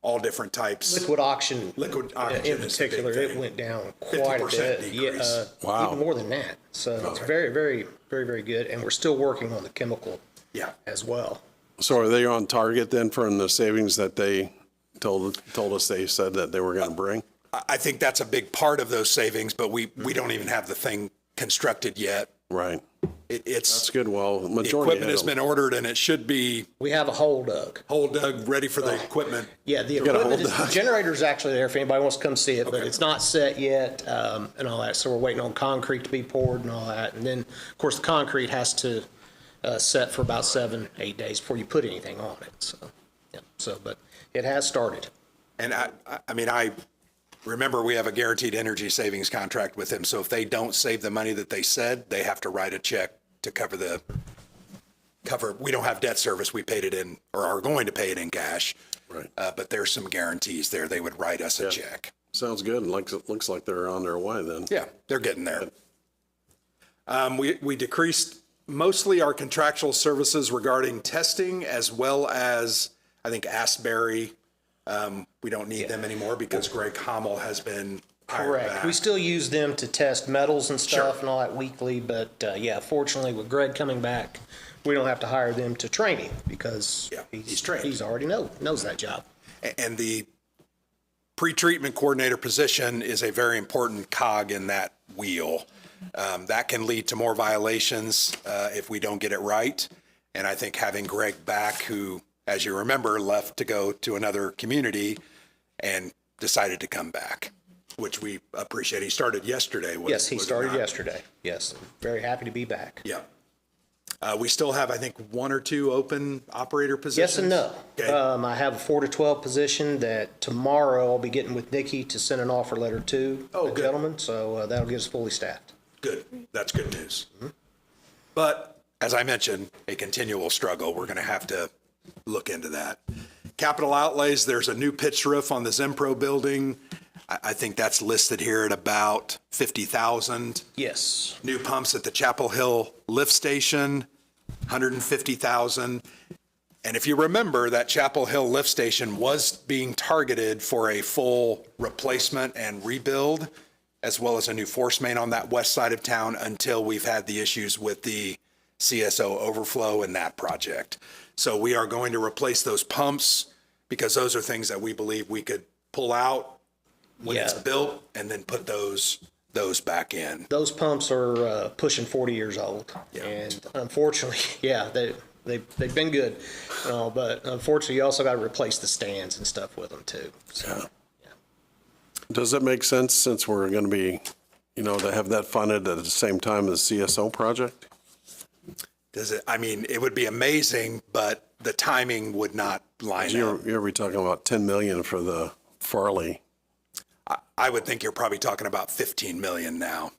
[SPEAKER 2] all different types.
[SPEAKER 9] Liquid oxygen.
[SPEAKER 2] Liquid oxygen
[SPEAKER 9] In
[SPEAKER 2] is the big
[SPEAKER 9] particular, it
[SPEAKER 2] thing.
[SPEAKER 9] went down quite a
[SPEAKER 2] 50%
[SPEAKER 9] bit.
[SPEAKER 2] decrease.
[SPEAKER 3] Wow.
[SPEAKER 9] Even more than that. So it's very, very, very, very good. And we're still working on the chemical
[SPEAKER 2] Yeah.
[SPEAKER 9] as well.
[SPEAKER 3] So are they on target then for the savings that they told us they said that they were going to bring?
[SPEAKER 2] I think that's a big part of those savings, but we don't even have the thing constructed yet.
[SPEAKER 3] Right.
[SPEAKER 2] It's
[SPEAKER 3] That's good. Well,
[SPEAKER 2] the
[SPEAKER 3] majority
[SPEAKER 2] equipment has been ordered and it should be
[SPEAKER 9] We have a hole dug.
[SPEAKER 2] whole dug, ready for the equipment.
[SPEAKER 9] Yeah, the
[SPEAKER 3] gotta
[SPEAKER 9] equipment,
[SPEAKER 3] hold
[SPEAKER 9] the generator's actually there if anybody wants to come see it, but
[SPEAKER 2] Okay.
[SPEAKER 9] it's not set yet, and all that. So we're waiting on concrete to be poured and all that. And then, of course, the concrete has to, set for about 7-8 days before you put anything on it. So, yeah, but it has started.
[SPEAKER 2] And I mean, I remember we have a guaranteed energy savings contract with them. So if they don't save the money that they said, they have to write a check to cover, we don't have debt service. We paid it in, or are going to pay it in cash.
[SPEAKER 3] Right.
[SPEAKER 2] But there's some guarantees there. They would write us a check.
[SPEAKER 3] Sounds good. Looks like they're on their way then.
[SPEAKER 2] Yeah, they're getting there. We decreased mostly our contractual services regarding testing as well as, I think, Asbury. We don't need them anymore because Greg Hommel has been hired
[SPEAKER 9] Correct.
[SPEAKER 2] back.
[SPEAKER 9] We still use them to test metals and stuff
[SPEAKER 2] Sure.
[SPEAKER 9] and all that weekly, but, yeah, fortunately with Greg coming back, we don't have to hire them to train him because
[SPEAKER 2] Yeah, he's trained.
[SPEAKER 9] He's already knows that job.
[SPEAKER 2] And the pre-treatment coordinator position is a very important cog in that wheel. That can lead to more violations if we don't get it right. And I think having Greg back, who, as you remember, left to go to another community and decided to come back, which we appreciate. He started yesterday.
[SPEAKER 9] Yes, he
[SPEAKER 2] was it
[SPEAKER 9] started
[SPEAKER 2] not?
[SPEAKER 9] yesterday. Yes, very happy to be back.
[SPEAKER 2] Yeah. We still have, I think, 1 or 2 open operator positions.
[SPEAKER 9] Yes and no.
[SPEAKER 2] Okay.
[SPEAKER 9] I have a 4 to 12 position that tomorrow I'll be getting with Nikki to send an offer letter to
[SPEAKER 2] Oh,
[SPEAKER 9] the
[SPEAKER 2] good.
[SPEAKER 9] gentleman, so that'll get us fully staffed.
[SPEAKER 2] Good. That's good news. But as I mentioned, a continual struggle. We're going to have to look into that. Capital outlays, there's a new pitch roof on the Zempro building. I think that's listed here at about 50,000.
[SPEAKER 9] Yes.
[SPEAKER 2] New pumps at the Chapel Hill lift station, 150,000. And if you remember, that Chapel Hill lift station was being targeted for a full replacement and rebuild, as well as a new force main on that west side of town until we've had the issues with the CSO overflow in that project. So we are going to replace those pumps because those are things that we believe we could pull out when it's
[SPEAKER 9] Yeah.
[SPEAKER 2] built and then put those back in.
[SPEAKER 9] Those pumps are pushing 40 years old.
[SPEAKER 2] Yeah.
[SPEAKER 9] And unfortunately, yeah, they've been good. But unfortunately, you also got to replace the stands and stuff with them too. So,
[SPEAKER 3] Does it make sense since we're going to be, to have that funded at the same time as the CSO project?
[SPEAKER 2] Does it, I mean, it would be amazing, but the timing would not line up.
[SPEAKER 3] You're talking about 10 million for the Farley.
[SPEAKER 2] I would think you're probably talking about 15 million now.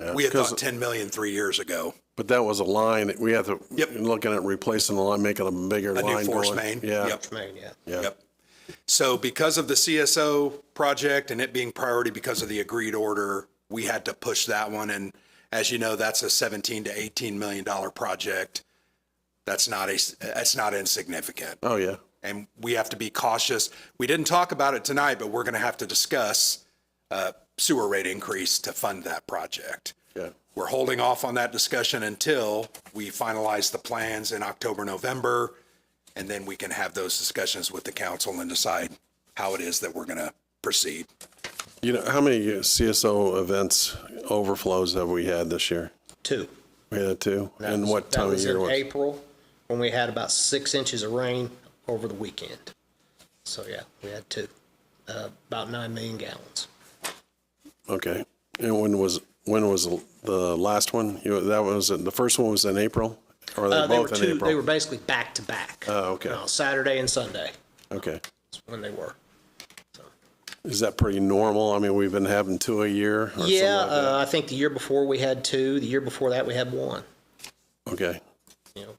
[SPEAKER 3] Yeah,
[SPEAKER 2] We had
[SPEAKER 3] 'cause-
[SPEAKER 2] thought 10 million 3 years ago.
[SPEAKER 3] But that was a line, we have to,
[SPEAKER 2] Yep.
[SPEAKER 3] looking at replacing the line, making a bigger
[SPEAKER 2] A
[SPEAKER 3] line
[SPEAKER 2] new force
[SPEAKER 3] going.
[SPEAKER 2] main.
[SPEAKER 3] Yeah,
[SPEAKER 2] Yep.
[SPEAKER 9] man, yeah.
[SPEAKER 3] yeah.
[SPEAKER 2] Yep. So because of the CSO project and it being priority because of the agreed order, we had to push that one. And as you know, that's a 17 to 18 million dollar project. That's not insignificant.
[SPEAKER 3] Oh, yeah.
[SPEAKER 2] And we have to be cautious. We didn't talk about it tonight, but we're going to have to discuss sewer rate increase to fund that project.
[SPEAKER 3] Yeah.
[SPEAKER 2] We're holding off on that discussion until we finalize the plans in October, November, and then we can have those discussions with the council and decide how it is that we're going to proceed.
[SPEAKER 3] How many CSO events overflows have we had this year?
[SPEAKER 9] 2.
[SPEAKER 3] We had 2. And what
[SPEAKER 9] That
[SPEAKER 3] time of
[SPEAKER 9] was
[SPEAKER 3] year
[SPEAKER 9] in
[SPEAKER 3] was?
[SPEAKER 9] April when we had about 6 inches of rain over the weekend. So yeah, we had 2, about 9 million gallons.
[SPEAKER 3] Okay. And when was the last one? The first one was in April? Or are they
[SPEAKER 9] They were
[SPEAKER 3] both in April?
[SPEAKER 9] They were basically back to back.
[SPEAKER 3] Oh, okay.
[SPEAKER 9] Saturday and Sunday
[SPEAKER 3] Okay.
[SPEAKER 9] is when they were.
[SPEAKER 3] Is that pretty normal? I mean, we've been having 2 a year or something
[SPEAKER 9] Yeah,
[SPEAKER 3] like that?
[SPEAKER 9] I think the year before we had 2. The year before that we had 1.
[SPEAKER 3] Okay,
[SPEAKER 9] You know,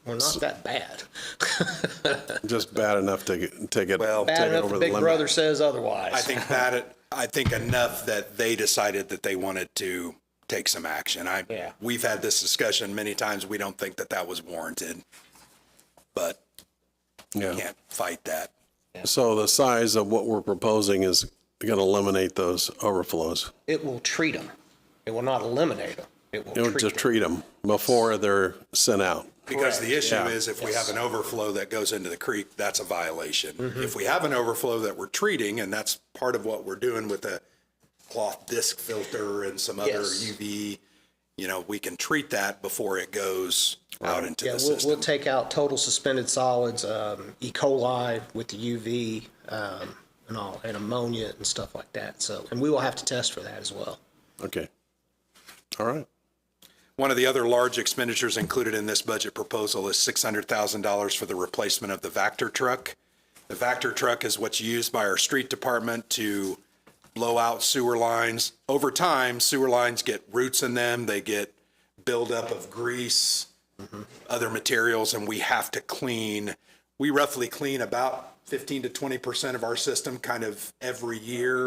[SPEAKER 9] we're not that bad.
[SPEAKER 3] just bad enough to take it
[SPEAKER 2] Well,
[SPEAKER 9] Bad
[SPEAKER 3] take it
[SPEAKER 9] enough
[SPEAKER 3] over
[SPEAKER 9] the
[SPEAKER 3] the
[SPEAKER 9] big
[SPEAKER 3] limit.
[SPEAKER 9] brother says otherwise.
[SPEAKER 2] I think enough that they decided that they wanted to take some action.
[SPEAKER 9] Yeah.
[SPEAKER 2] We've had this discussion many times. We don't think that that was warranted, but
[SPEAKER 3] Yeah.
[SPEAKER 2] can't fight that.
[SPEAKER 3] So the size of what we're proposing is going to eliminate those overflows.
[SPEAKER 9] It will treat them. It will not eliminate them. It will
[SPEAKER 3] It'll
[SPEAKER 9] treat
[SPEAKER 3] just
[SPEAKER 9] them.
[SPEAKER 3] treat them before they're sent out.
[SPEAKER 2] Because the issue
[SPEAKER 3] Yeah.
[SPEAKER 2] is if we have an overflow that goes into the creek, that's a violation.
[SPEAKER 9] Mm-hmm.
[SPEAKER 2] If we have an overflow that we're treating, and that's part of what we're doing with the cloth disc filter and some other
[SPEAKER 9] Yes.
[SPEAKER 2] UV, we can treat that before it goes out into
[SPEAKER 9] Yeah,
[SPEAKER 2] the
[SPEAKER 9] we'll
[SPEAKER 2] system.
[SPEAKER 9] take out total suspended solids, E. coli with the UV, and all, and ammonia and stuff like that. So, and we will have to test for that as well.
[SPEAKER 3] Okay. All right.
[SPEAKER 2] One of the other large expenditures included in this budget proposal is $600,000 for the replacement of the Vector truck. The Vector truck is what's used by our street department to blow out sewer lines. Over time, sewer lines get roots in them, they get buildup of grease, other materials, and we have to clean. We roughly clean about 15 to 20% of our system kind of every year,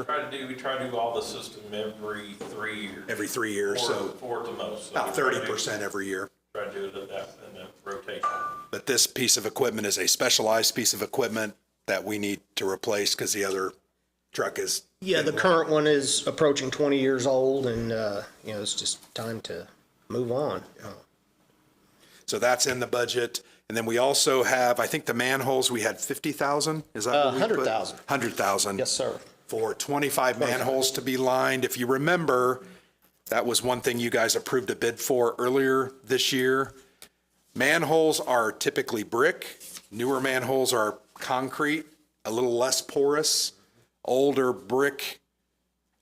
[SPEAKER 10] We try to do all the system every 3 years.
[SPEAKER 2] every 3 years, so
[SPEAKER 10] Four at the most. So
[SPEAKER 2] about
[SPEAKER 10] we try to
[SPEAKER 2] 30% every year.
[SPEAKER 10] Try to do it in a rotation.
[SPEAKER 2] But this piece of equipment is a specialized piece of equipment that we need to replace because the other truck is.
[SPEAKER 9] Yeah, the current one is approaching 20 years old, and, it's just time to move on.
[SPEAKER 2] So that's in the budget. And then we also have, I think the manholes, we had 50,000, is that what we put?
[SPEAKER 9] 100,000.
[SPEAKER 2] 100,000.
[SPEAKER 9] Yes, sir.
[SPEAKER 2] For 25 manholes to be lined. If you remember, that was one thing you guys approved a bid for earlier this year. Manholes are typically brick. Newer manholes are concrete, a little less porous. Older brick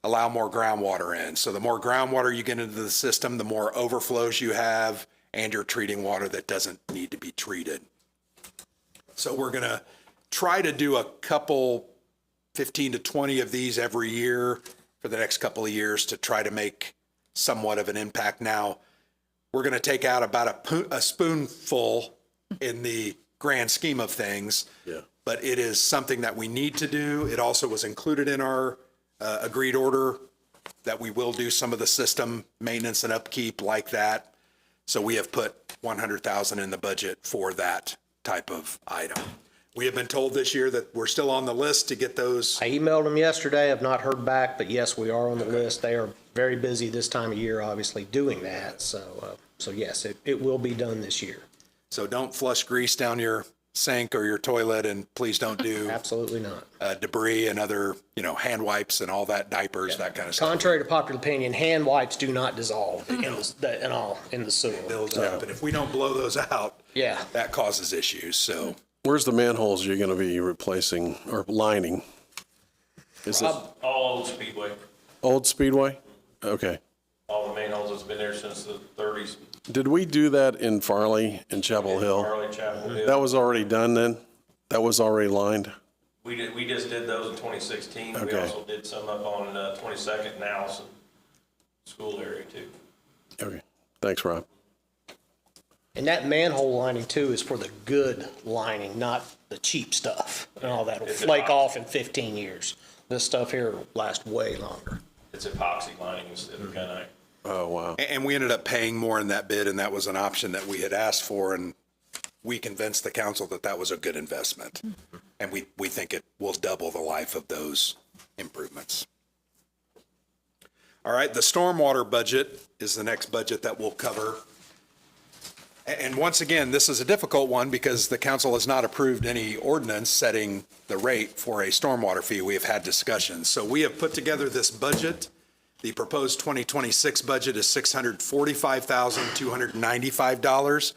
[SPEAKER 2] allow more groundwater in. So the more groundwater you get into the system, the more overflows you have, and you're treating water that doesn't need to be treated. So we're going to try to do a couple, 15 to 20 of these every year for the next couple of years to try to make somewhat of an impact. Now, we're going to take out about a spoonful in the grand scheme of things.
[SPEAKER 3] Yeah.
[SPEAKER 2] But it is something that we need to do. It also was included in our agreed order that we will do some of the system maintenance and upkeep like that. So we have put 100,000 in the budget for that type of item. We have been told this year that we're still on the list to get those.
[SPEAKER 9] I emailed them yesterday. I've not heard back, but yes, we are on the list. They are very busy this time of year, obviously, doing that. So yes, it will be done this year.
[SPEAKER 2] So don't flush grease down your sink or your toilet, and please don't do
[SPEAKER 9] Absolutely not.
[SPEAKER 2] debris and other, hand wipes and all that, diapers, that kind of stuff.
[SPEAKER 9] Contrary to popular opinion, hand wipes do not dissolve in the sewer.
[SPEAKER 2] Builds up, and if we don't blow those out,
[SPEAKER 9] Yeah.
[SPEAKER 2] that causes issues. So
[SPEAKER 3] Where's the manholes you're going to be replacing or lining? Is it
[SPEAKER 10] All old Speedway,
[SPEAKER 3] old Speedway? Okay.
[SPEAKER 10] all the manholes that's been there since the 30s.
[SPEAKER 3] Did we do that in Farley and Chapel Hill?
[SPEAKER 10] Farley, Chapel Hill.
[SPEAKER 3] That was already done then? That was already lined?
[SPEAKER 10] We just did those in 2016. We
[SPEAKER 3] Okay.
[SPEAKER 10] also did some up on 22nd and Allison school area too.
[SPEAKER 3] Okay. Thanks, Rob.
[SPEAKER 9] And that manhole lining too is for the good lining, not the cheap stuff and all that will
[SPEAKER 10] It's
[SPEAKER 9] flake
[SPEAKER 10] epoxy.
[SPEAKER 9] off in 15 years. This stuff here will last way longer.
[SPEAKER 10] It's epoxy lining instead of gunite.
[SPEAKER 3] Oh, wow.
[SPEAKER 2] And we ended up paying more in that bid, and that was an option that we had asked for, and we convinced the council that that was a good investment. And we think it will double the life of those improvements. All right, the stormwater budget is the next budget that we'll cover. And once again, this is a difficult one because the council has not approved any ordinance setting the rate for a stormwater fee. We have had discussions. So we have put together this budget. The proposed 2026 budget is $645,295.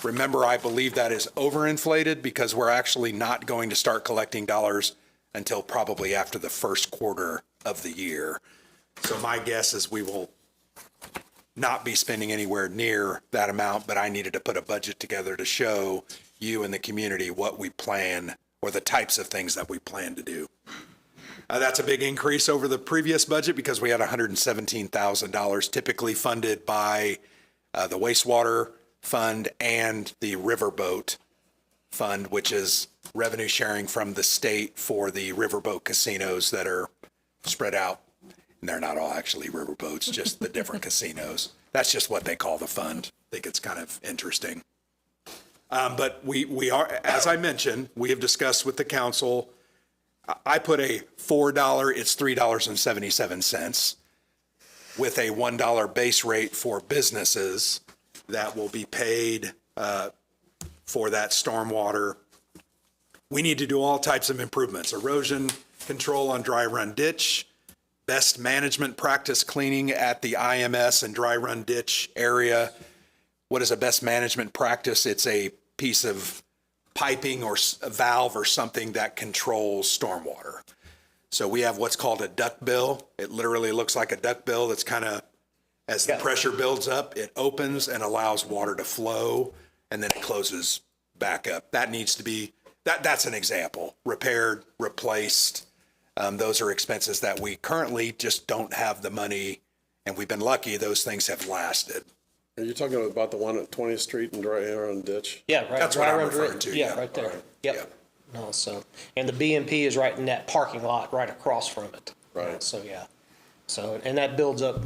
[SPEAKER 2] Remember, I believe that is overinflated because we're actually not going to start collecting dollars until probably after the first quarter of the year. So my guess is we will not be spending anywhere near that amount, but I needed to put a budget together to show you and the community what we plan or the types of things that we plan to do. That's a big increase over the previous budget because we had $117,000 typically funded by the wastewater fund and the riverboat fund, which is revenue sharing from the state for the riverboat casinos that are spread out. And they're not all actually riverboats, just the different casinos. That's just what they call the fund. I think it's kind of interesting. But we are, as I mentioned, we have discussed with the council. I put a $4, it's $3.77 with a $1 base rate for businesses that will be paid for that stormwater. We need to do all types of improvements, erosion control on dry run ditch, best management practice cleaning at the IMS and dry run ditch area. What is a best management practice? It's a piece of piping or a valve or something that controls stormwater. So we have what's called a duck bill. It literally looks like a duck bill that's kind of, as the pressure builds up, it opens and allows water to flow, and then it closes back up. That needs to be, that's an example, repaired, replaced. Those are expenses that we currently just don't have the money, and we've been lucky those things have lasted.
[SPEAKER 3] Are you talking about the one at 20th Street and Dry Run Ditch?
[SPEAKER 9] Yeah, right.
[SPEAKER 2] That's what I'm referring to,
[SPEAKER 9] Yeah,
[SPEAKER 2] yeah.
[SPEAKER 9] right there.
[SPEAKER 2] All right.
[SPEAKER 9] Yep.
[SPEAKER 2] Yep.
[SPEAKER 9] No, so, and the BMP is right in that parking lot right across from it.
[SPEAKER 3] Right.
[SPEAKER 9] So, yeah. So, and that builds up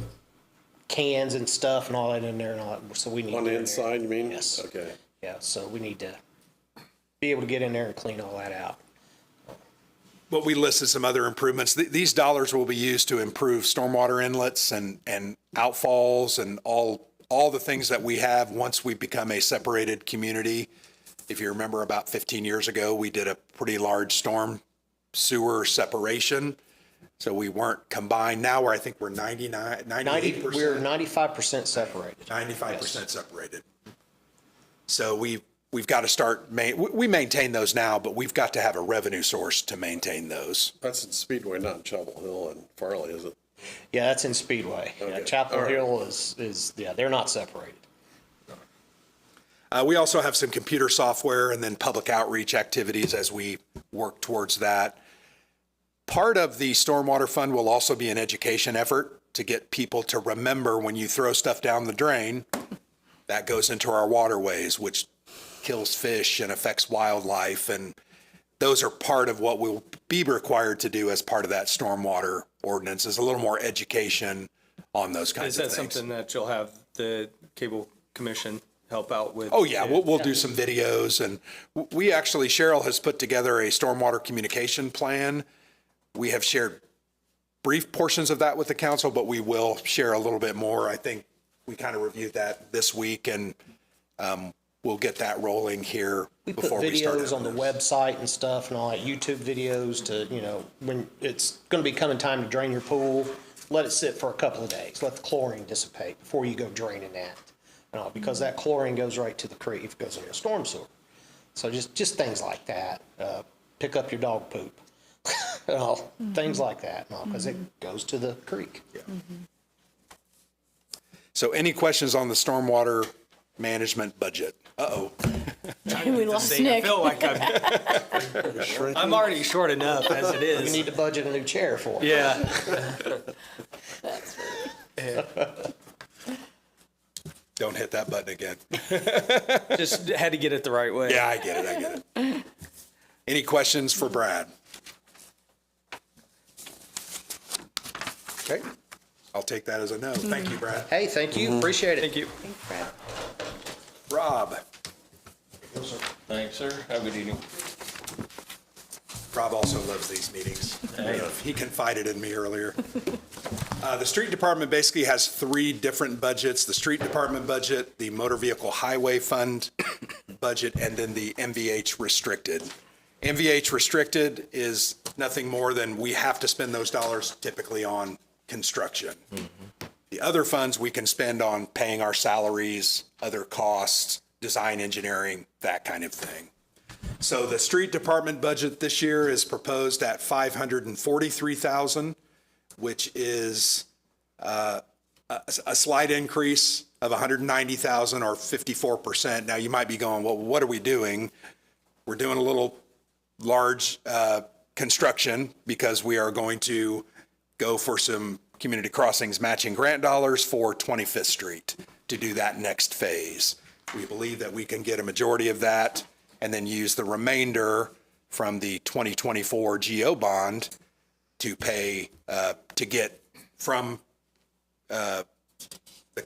[SPEAKER 9] cans and stuff and all that in there and all that, so we need.
[SPEAKER 3] On the inside, you mean?
[SPEAKER 9] Yes.
[SPEAKER 3] Okay.
[SPEAKER 9] Yeah, so we need to be able to get in there and clean all that out.
[SPEAKER 2] Well, we listed some other improvements. These dollars will be used to improve stormwater inlets and outfalls and all the things that we have once we become a separated community. If you remember, about 15 years ago, we did a pretty large storm sewer separation. So we weren't combined. Now I think we're 98%.
[SPEAKER 9] We're 95% separated.
[SPEAKER 2] 95% separated. So we've got to start, we maintain those now, but we've got to have a revenue source to maintain those.
[SPEAKER 3] That's at Speedway, not in Chapel Hill and Farley, is it?
[SPEAKER 9] Yeah, that's in Speedway. Yeah,
[SPEAKER 3] Okay.
[SPEAKER 9] Chapel
[SPEAKER 3] All right.
[SPEAKER 9] Hill is, yeah, they're not separated.
[SPEAKER 2] We also have some computer software and then public outreach activities as we work towards that. Part of the stormwater fund will also be an education effort to get people to remember when you throw stuff down the drain, that goes into our waterways, which kills fish and affects wildlife. And those are part of what we'll be required to do as part of that stormwater ordinance, is a little more education on those kinds
[SPEAKER 1] Is
[SPEAKER 2] of
[SPEAKER 1] that
[SPEAKER 2] things.
[SPEAKER 1] something that you'll have the cable commission help out with?
[SPEAKER 2] Oh, yeah, we'll do some videos, and we actually, Cheryl has put together a stormwater communication plan. We have shared brief portions of that with the council, but we will share a little bit more. I think we kind of reviewed that this week, and we'll get that rolling here
[SPEAKER 9] We put
[SPEAKER 2] before we start.
[SPEAKER 9] videos on the website and stuff and all that, YouTube videos to, when it's going to be coming time to drain your pool, let it sit for a couple of days. Let the chlorine dissipate before you go draining that. Because that chlorine goes right to the creek if it goes into a storm sewer. So just things like that. Pick up your dog poop. Things like that, because it goes to the creek.
[SPEAKER 2] Yeah. So any questions on the stormwater management budget? Uh-oh.
[SPEAKER 5] We lost
[SPEAKER 1] I
[SPEAKER 5] Nick.
[SPEAKER 1] feel like I'm already short enough as it
[SPEAKER 9] We
[SPEAKER 1] is.
[SPEAKER 9] need to budget a new chair for it.
[SPEAKER 1] Yeah.
[SPEAKER 2] Don't hit that button again.
[SPEAKER 1] Just had to get it the right way.
[SPEAKER 2] Yeah, I get it. Any questions for Brad? Okay, I'll take that as a no. Thank you, Brad.
[SPEAKER 9] Hey, thank you. Appreciate it.
[SPEAKER 1] Thank you.
[SPEAKER 5] Thanks, Brad.
[SPEAKER 2] Rob.
[SPEAKER 10] Thanks, sir. Have a good evening.
[SPEAKER 2] Rob also loves these meetings. He confided in me earlier. The street department basically has three different budgets: the street department budget, the motor vehicle highway fund budget, and then the MVH restricted. MVH restricted is nothing more than we have to spend those dollars typically on construction. The other funds we can spend on paying our salaries, other costs, design engineering, that kind of thing. So the street department budget this year is proposed at $543,000, which is a slight increase of $190,000 or 54%. Now you might be going, well, what are we doing? We're doing a little large construction because we are going to go for some community crossings matching grant dollars for 25th Street to do that next phase. We believe that we can get a majority of that and then use the remainder from the 2024 GO bond to pay, to get from the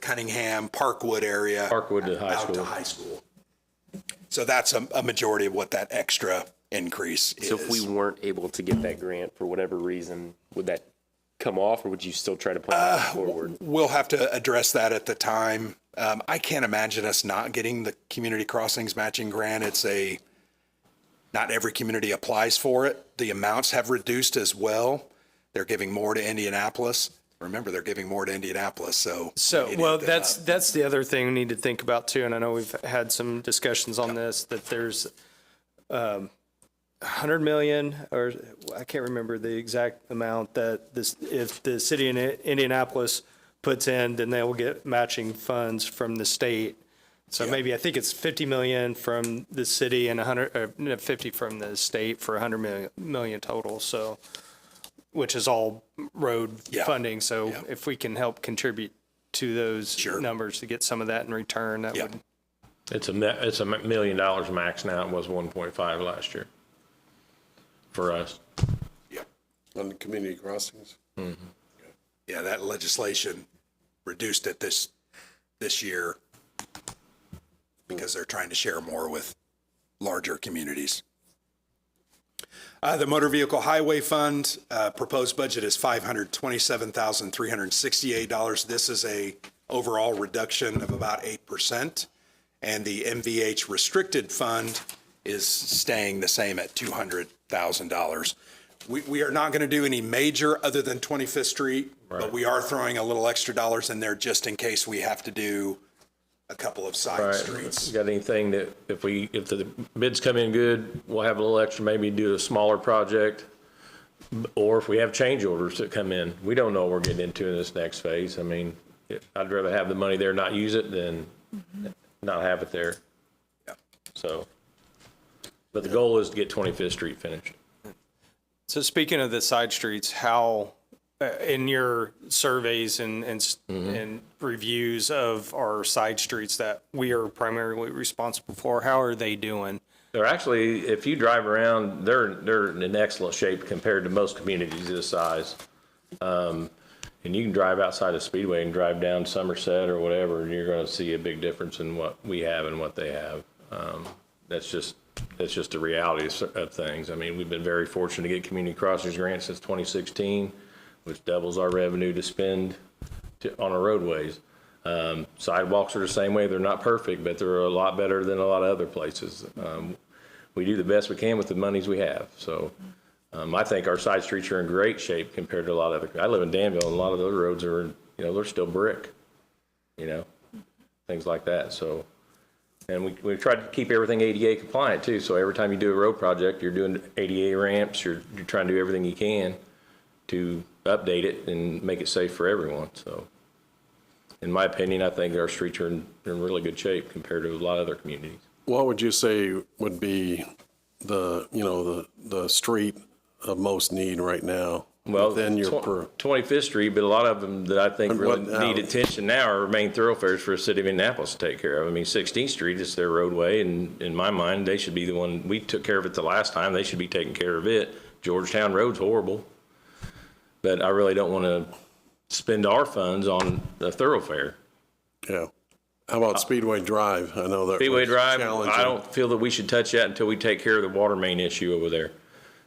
[SPEAKER 2] Cunningham, Parkwood area.
[SPEAKER 10] Parkwood to high
[SPEAKER 2] out
[SPEAKER 10] school.
[SPEAKER 2] to high school. So that's a majority of what that extra increase is.
[SPEAKER 7] So if we weren't able to get that grant for whatever reason, would that come off, or would you still try to plan it forward?
[SPEAKER 2] We'll have to address that at the time. I can't imagine us not getting the Community Crossings matching grant. Not every community applies for it. The amounts have reduced as well. They're giving more to Indianapolis. Remember, they're giving more to Indianapolis, so.
[SPEAKER 1] Well, that's the other thing we need to think about too, and I know we've had some discussions on this, that there's 100 million, or I can't remember the exact amount, that if the city of Indianapolis puts in, then they will get matching funds from the state. So maybe, I think it's 50 million from the city and 50 from the state for 100 million total, so, which is all road funding. So if we can help contribute to those numbers to get some of that in return, that would.
[SPEAKER 10] It's $1 million max now. It was 1.5 last year for us.
[SPEAKER 3] On the community crossings.
[SPEAKER 2] Yeah, that legislation reduced it this year because they're trying to share more with larger communities. The Motor Vehicle Highway Fund, proposed budget is $527,368. This is a overall reduction of about 8%. And the MVH restricted fund is staying the same at $200,000. We are not going to do any major other than 25th Street, but we are throwing a little extra dollars in there just in case we have to do a couple of side streets.
[SPEAKER 10] Got anything that if the bids come in good, we'll have a little extra, maybe do a smaller project, or if we have change orders that come in, we don't know what we're getting into in this next phase. I mean, I'd rather have the money there, not use it, than not have it there. So, but the goal is to get 25th Street finished.
[SPEAKER 1] So speaking of the side streets, how, in your surveys and reviews of our side streets that we are primarily responsible for, how are they doing?
[SPEAKER 10] They're actually, if you drive around, they're in excellent shape compared to most communities this size. And you can drive outside of Speedway and drive down Somerset or whatever, and you're going to see a big difference in what we have and what they have. That's just the reality of things. I mean, we've been very fortunate to get Community Crossings grant since 2016, which doubles our revenue to spend on our roadways. Sidewalks are the same way. They're not perfect, but they're a lot better than a lot of other places. We do the best we can with the monies we have. So I think our side streets are in great shape compared to a lot of other. I live in Danville, and a lot of those roads are, they're still brick, things like that. So. And we've tried to keep everything ADA compliant too. So every time you do a road project, you're doing ADA ramps, you're trying to do everything you can to update it and make it safe for everyone. So in my opinion, I think our streets are in really good shape compared to a lot of other communities.
[SPEAKER 3] What would you say would be the street of most need right now?
[SPEAKER 10] Well,
[SPEAKER 3] within your
[SPEAKER 10] 25th Street, but a lot of them that I think really need attention now are main thoroughfares for the city of Indianapolis to take care of. I mean, 16th Street is their roadway, and in my mind, they should be the one. We took care of it the last time. They should be taking care of it. Georgetown Road's horrible, but I really don't want to spend our funds on the thoroughfare.
[SPEAKER 3] Yeah. How about Speedway Drive? I know that
[SPEAKER 10] Speedway Drive,
[SPEAKER 3] challenging.
[SPEAKER 10] I don't feel that we should touch that until we take care of the water main issue over there.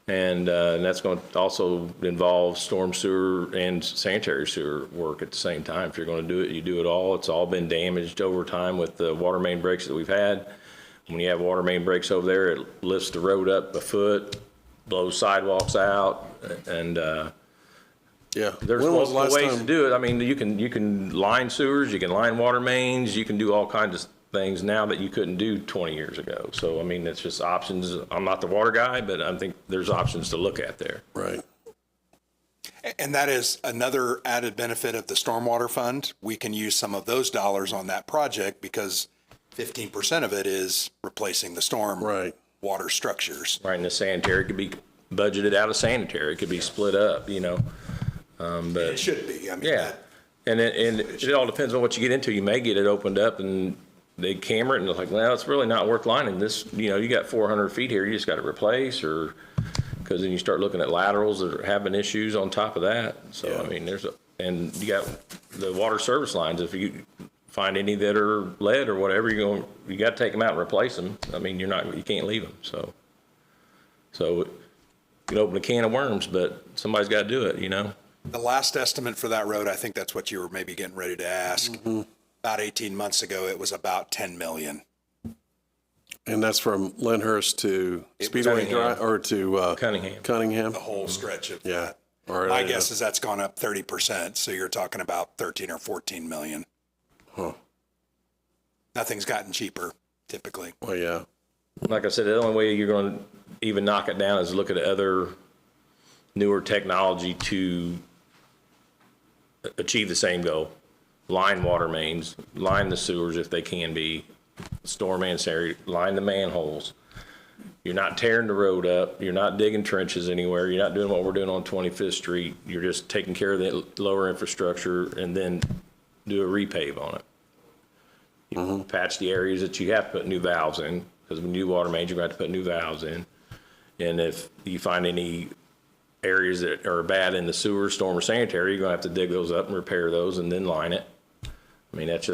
[SPEAKER 10] And that's going to also involve storm sewer and sanitary sewer work at the same time. If you're going to do it, you do it all. It's all been damaged over time with the water main breaks that we've had. When you have water main breaks over there, it lifts the road up a foot, blows sidewalks out, and there's multiple ways to do it. I mean, you can line sewers, you can line water mains, you can do all kinds of things now that you couldn't do 20 years ago. So, I mean, it's just options. I'm not the water guy, but I think there's options to look at there.
[SPEAKER 3] Right.
[SPEAKER 2] And that is another added benefit of the stormwater fund. We can use some of those dollars on that project because 15% of it is replacing the storm water structures.
[SPEAKER 10] Right, and the sanitary could be budgeted out of sanitary. It could be split up, But
[SPEAKER 2] it should be. I mean,
[SPEAKER 10] and it all depends on what you get into. You may get it opened up and they camera it and it's like, well, it's really not worth lining this. You know, you got 400 feet here, you just got to replace, or because then you start looking at laterals that are having issues on top of that. So, I mean, and you got the water service lines. If you find any that are lead or whatever, you got to take them out and replace them. I mean, you can't leave them. So you can open a can of worms, but somebody's got to do it, you know?
[SPEAKER 2] The last estimate for that road, I think that's what you were maybe getting ready to ask. About 18 months ago, it was about 10 million.
[SPEAKER 3] And that's from Lyndhurst to Speedway
[SPEAKER 10] Cunningham.
[SPEAKER 3] Drive, or to
[SPEAKER 10] Cunningham.
[SPEAKER 3] Cunningham?
[SPEAKER 2] The whole stretch of
[SPEAKER 3] Yeah.
[SPEAKER 2] that.
[SPEAKER 3] All right,
[SPEAKER 2] My guess is that's gone up 30%, so you're talking about 13 or 14 million.
[SPEAKER 3] Huh.
[SPEAKER 2] Nothing's gotten cheaper, typically.
[SPEAKER 3] Well, yeah.
[SPEAKER 10] Like I said, the only way you're going to even knock it down is look at other newer technology to achieve the same goal. Line water mains, line the sewers if they can be, storm and sanitary, line the manholes. You're not tearing the road up. You're not digging trenches anywhere. You're not doing what we're doing on 25th Street. You're just taking care of the lower infrastructure and then do a repave on it. You patch the areas that you have to put new valves in, because with new water mains, you're going to have to put new valves in. And if you find any areas that are bad in the sewer, storm, or sanitary, you're going to have to dig those up and repair those and then line it. I mean, that's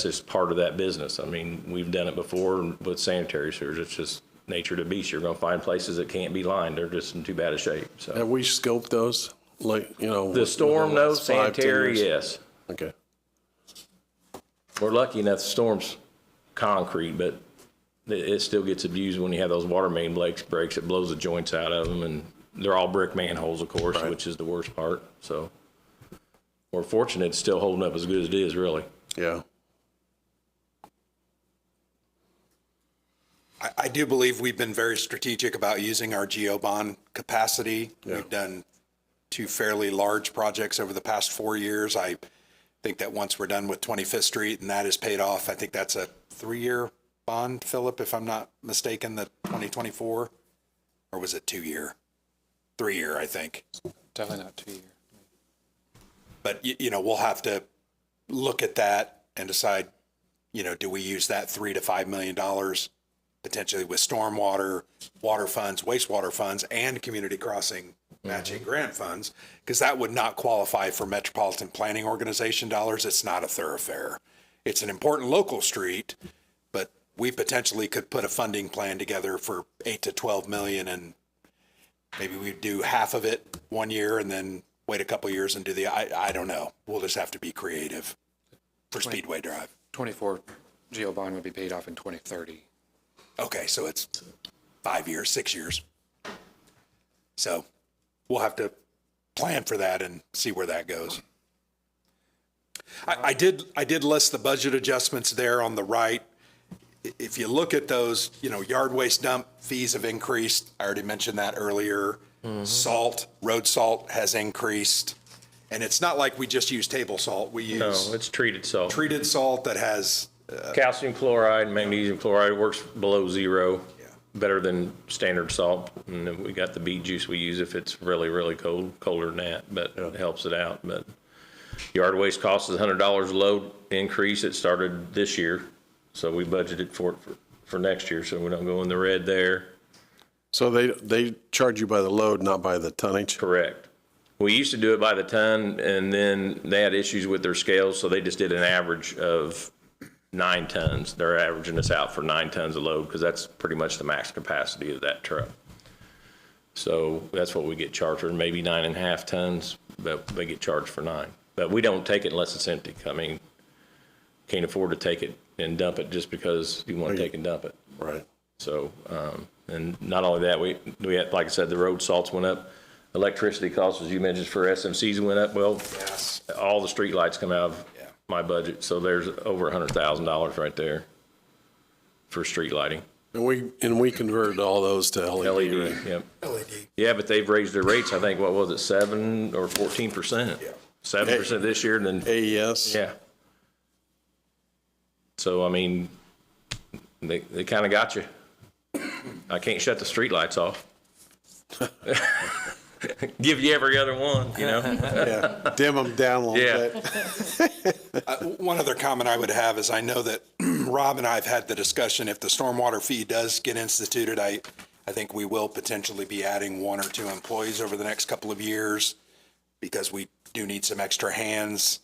[SPEAKER 10] just part of that business. I mean, we've done it before with sanitary sewers. It's just nature of the beast. You're going to find places that can't be lined. They're just in too bad a shape. So
[SPEAKER 3] Have we scoped those? Like, you know.
[SPEAKER 10] the storm, no.
[SPEAKER 3] last 5, 10
[SPEAKER 10] Sanitary,
[SPEAKER 3] years?
[SPEAKER 10] yes.
[SPEAKER 3] Okay.
[SPEAKER 10] We're lucky enough the storm's concrete, but it still gets abused when you have those water main breaks. It blows the joints out of them, and they're all brick manholes, of course,
[SPEAKER 3] Right.
[SPEAKER 10] which is the worst part. So we're fortunate it's still holding up as good as it is, really.
[SPEAKER 3] Yeah.
[SPEAKER 2] I do believe we've been very strategic about using our GeoBond capacity.
[SPEAKER 3] Yeah.
[SPEAKER 2] We've done 2 fairly large projects over the past 4 years. I think that once we're done with 25th Street and that is paid off, I think that's a 3-year bond, Philip, if I'm not mistaken, the 2024, or was it 2-year? 3-year, I think.
[SPEAKER 11] Definitely not 2 year.
[SPEAKER 2] But, you know, we'll have to look at that and decide, you know, do we use that $3 to $5 million potentially with stormwater, water funds, wastewater funds, and community crossing matching grant funds? Because that would not qualify for Metropolitan Planning Organization dollars. It's not a thoroughfare. It's an important local street, but we potentially could put a funding plan together for 8 to 12 million, and maybe we do half of it 1 year and then wait a couple years and do I don't know. We'll just have to be creative for Speedway Drive.
[SPEAKER 11] 24 geo bond would be paid off in 2030.
[SPEAKER 2] Okay, so it's 5 years, 6 years. So we'll have to plan for that and see where that goes. I did list the budget adjustments there on the right. If you look at those, you know, yard waste dump fees have increased. I already mentioned that earlier. Salt, road salt has increased. And it's not like we just use table salt. We
[SPEAKER 10] No,
[SPEAKER 2] use
[SPEAKER 10] it's treated salt.
[SPEAKER 2] treated salt that has,
[SPEAKER 10] Calcium chloride, magnesium chloride works below zero, better than standard salt. And then we got the beet juice we use if it's really, really cold, colder than that, but it helps it out. But yard waste cost is $100 a load increase. It started this year, so we budgeted for it for next year, so we don't go in the red there.
[SPEAKER 3] So they charge you by the load, not by the tonnage?
[SPEAKER 10] Correct. We used to do it by the ton, and then they had issues with their scales, so they just did an average of 9 tons. They're averaging us out for 9 tons of load because that's pretty much the max capacity of that truck. So that's what we get charged for, maybe 9.5 tons, but they get charged for 9. But we don't take it unless it's empty. I mean, can't afford to take it and dump it just because you want to take and dump it.
[SPEAKER 3] Right.
[SPEAKER 10] So, and not only that, we had, like I said, the road salts went up. Electricity costs, as you mentioned, for SMCs went up. Well,
[SPEAKER 2] yes.
[SPEAKER 10] all the street lights come out of my budget, so there's over $100,000 right there for street lighting.
[SPEAKER 3] And we converted all those to LED.
[SPEAKER 10] LED, yep.
[SPEAKER 2] LED.
[SPEAKER 10] Yeah, but they've raised their rates, I think, what was it, 7 or 14%?
[SPEAKER 2] Yeah.
[SPEAKER 10] 7% this year, and then,
[SPEAKER 3] AES?
[SPEAKER 10] yeah. So, I mean, they kind of got you. I can't shut the street lights off. Give you every other one, you know?
[SPEAKER 3] Yeah, dim them down a little
[SPEAKER 10] Yeah.
[SPEAKER 3] bit.
[SPEAKER 2] One other comment I would have is I know that Rob and I have had the discussion, if the stormwater fee does get instituted, I think we will potentially be adding 1 or 2 employees over the next couple of years because we do need some extra hands